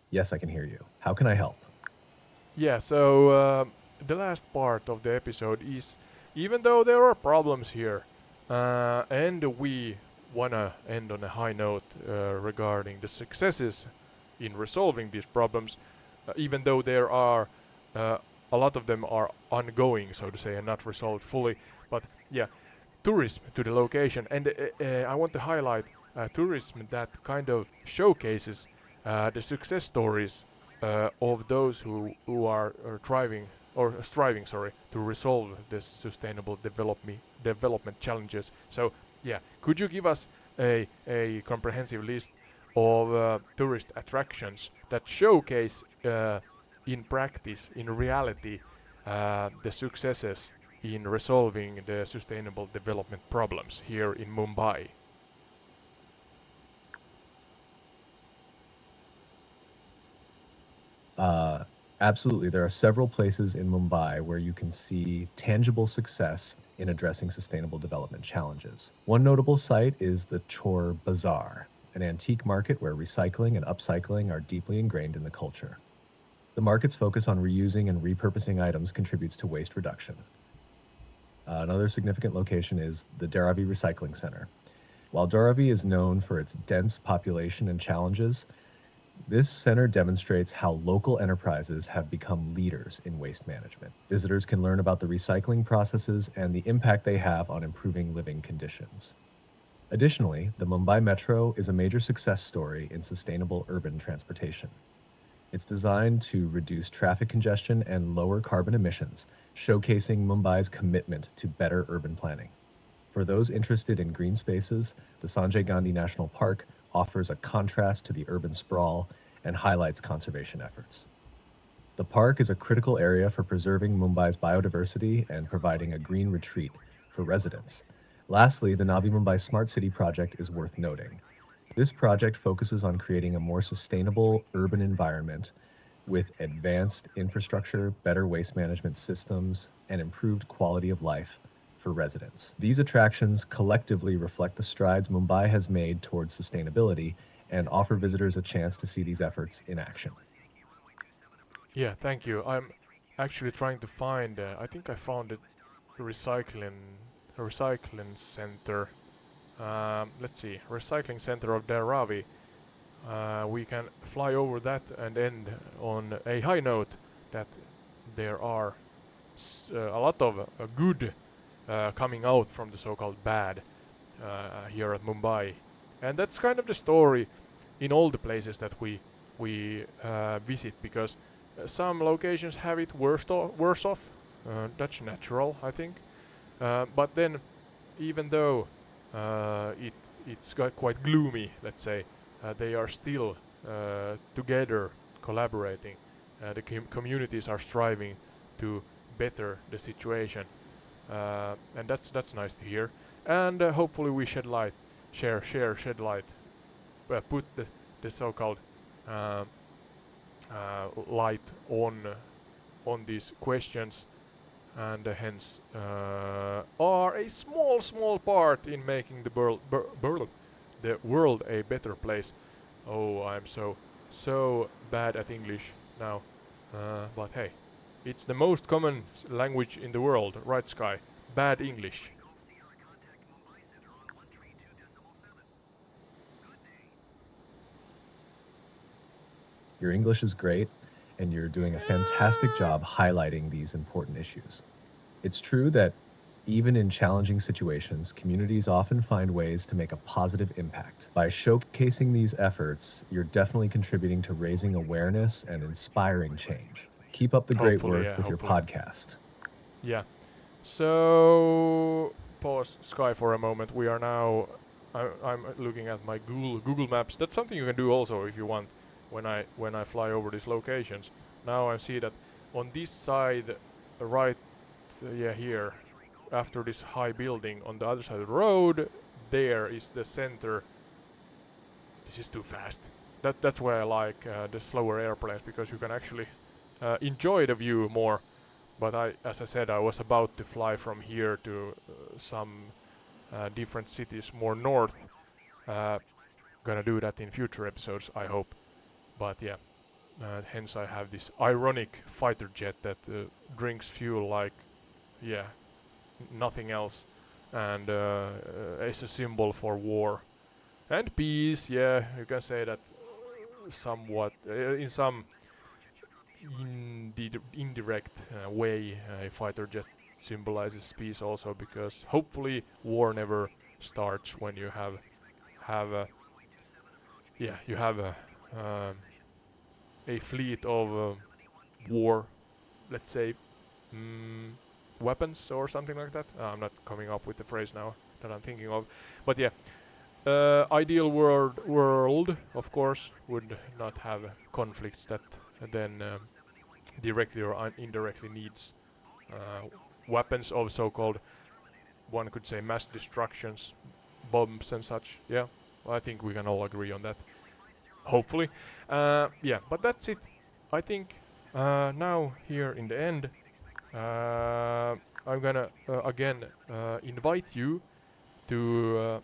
Yes, I can hear you. How can I help? Yeah, so the last part of the episode is, even though there are problems here, and we wanna end on a high note regarding the successes in resolving these problems, even though there are a lot of them are ongoing, so to say, and not resolved fully. But yeah, tourism to the location, and I want to highlight tourism that kind of showcases the success stories of those who are thriving or striving, sorry, to resolve the sustainable development challenges. So yeah, could you give us a comprehensive list of tourist attractions that showcase in practice, in reality, the successes in resolving the sustainable development problems here in Mumbai? Uh, Absolutely. There are several places in Mumbai where you can see tangible success in addressing sustainable development challenges. One notable site is the Chor Bazaar, an antique market where recycling and upcycling are deeply ingrained in the culture. The market's focus on reusing and repurposing items contributes to waste reduction. Another significant location is the Dharavi Recycling Center. While Dharavi is known for its dense population and challenges, this center demonstrates how local enterprises have become leaders in waste management. Visitors can learn about the recycling processes and the impact they have on improving living conditions. Additionally, the Mumbai Metro is a major success story in sustainable urban transportation. It's designed to reduce traffic congestion and lower carbon emissions, showcasing Mumbai's commitment to better urban planning. For those interested in green spaces, the Sanjay Gandhi National Park offers a contrast to the urban sprawl and highlights conservation efforts. The park is a critical area for preserving Mumbai's biodiversity and providing a green retreat for residents. Lastly, the Navi Mumbai Smart City project is worth noting. This project focuses on creating a more sustainable urban environment with advanced infrastructure, better waste management systems, and improved quality of life for residents. These attractions collectively reflect the strides Mumbai has made towards sustainability and offer visitors a chance to see these efforts in action. Yeah, thank you. I'm actually trying to find. I think I found it. Recycling center. Let's see. Recycling center of Dharavi. We can fly over that and end on a high note that there are a lot of good coming out from the so-called bad here at Mumbai, and that's kind of the story in all the places that we visit, because some locations have it worse off. That's natural, I think. But then, even though it's got quite gloomy, let's say, they are still together collaborating. The communities are striving to better the situation, and that's nice to hear. And hopefully we shed light, put the so-called uh, light on these questions, and hence are a small part in making the world a better place. Oh, I'm so bad at English now, but hey, it's the most common language in the world, right, Sky? Bad English. Your English is great, and you're doing a fantastic job highlighting these important issues. It's true that even in challenging situations, communities often find ways to make a positive impact. By showcasing these efforts, you're definitely contributing to raising awareness and inspiring change. Keep up the great Hopefully, work yeah, with your hopefully, podcast. yeah. So pause Sky for a moment. We are now. I'm looking at my Google Maps. That's something you can do also if you want. When I fly over these locations. Now I see that on this side, right, yeah, here, after this high building on the other side of the road, there is the center. This is too fast. That's why I like the slower airplanes, because you can actually enjoy the view more. But as I said, I was about to fly from here to some different cities more north. Uh, gonna do that in future episodes, I hope. But yeah, hence I have this ironic fighter jet that drinks fuel like, yeah, nothing else, and is a symbol for war and peace. Yeah, you can say that somewhat in some indirect way. A fighter jet symbolizes peace also, because hopefully war never starts when you have a, yeah, you have a fleet of war, let's say, mm, weapons or something like that. I'm not coming up with the phrase now that I'm thinking of, but yeah, ideal world, of course, would not have conflicts that then directly or indirectly needs uh, weapons of so-called, one could say, mass destructions, bombs and such. Yeah, well, I think we can all agree on that. Hopefully, yeah. But that's it. I think Now here in the end, I'm gonna again invite you to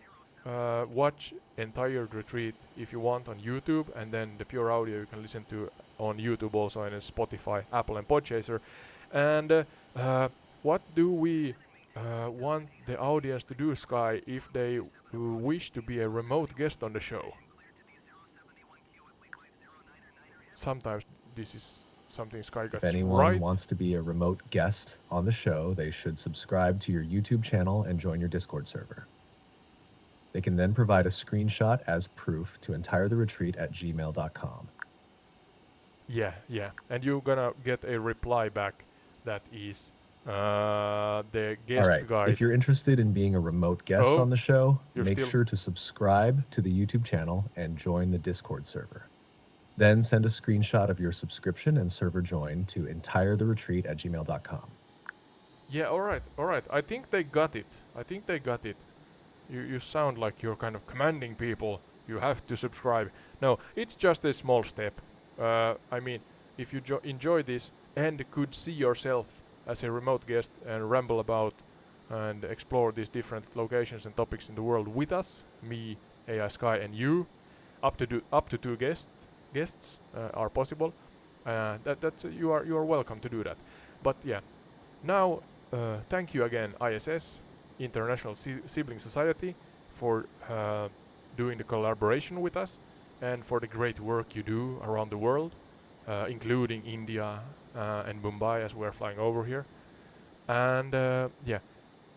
watch entire retreat if you want on YouTube, and then the pure audio you can listen to on YouTube also, and Spotify, Apple, and Podchaser. And what do we want the audience to do, Sky, if they wish to be a remote guest on the show? Sometimes this is something Sky If gets anyone right. wants to be a remote guest on the show, they should subscribe to your YouTube channel and join your Discord server. They can then provide a screenshot as proof to entiretheretreat@gmail.com. Yeah. And you're gonna get a reply back that is the All guest right, if guide. you're interested in being a remote guest Oh, on the show, you're make still. sure to subscribe to the YouTube channel and join the Discord server. Then send a screenshot of your subscription and server join to entiretheretreat@gmail.com. Yeah, alright. I think they got it. You sound like you're kind of commanding people. You have to subscribe. No, it's just a small step. I mean, if you enjoy this and could see yourself as a remote guest and ramble about and explore these different locations and topics in the world with us, me, AI Sky, and you, up to two guests are possible. That's you are welcome to do that. But yeah, now thank you again, ISS, International Sibling Society, for doing the collaboration with us and for the great work you do around the world, including India and Mumbai as we're flying over here. And yeah,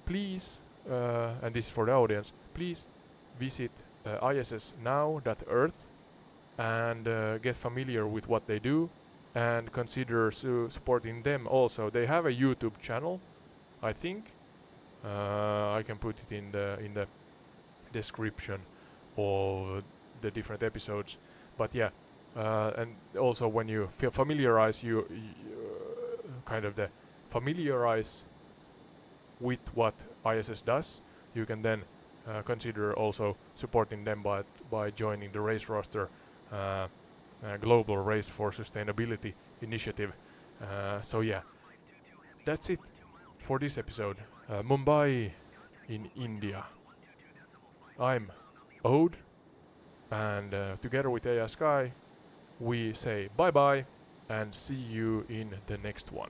please, and this is for the audience, please visit issnow.earth and get familiar with what they do and consider supporting them also. They have a YouTube channel, I think. I can put it in the description of the different episodes. But yeah, and also when you familiarize kind of the familiarize with what ISS does, you can then consider also supporting them by joining the race roster global race for sustainability initiative. So yeah, that's it for this episode. Mumbai in India. I'm Ode, and together with AI Sky, we say bye bye and see you in the next one.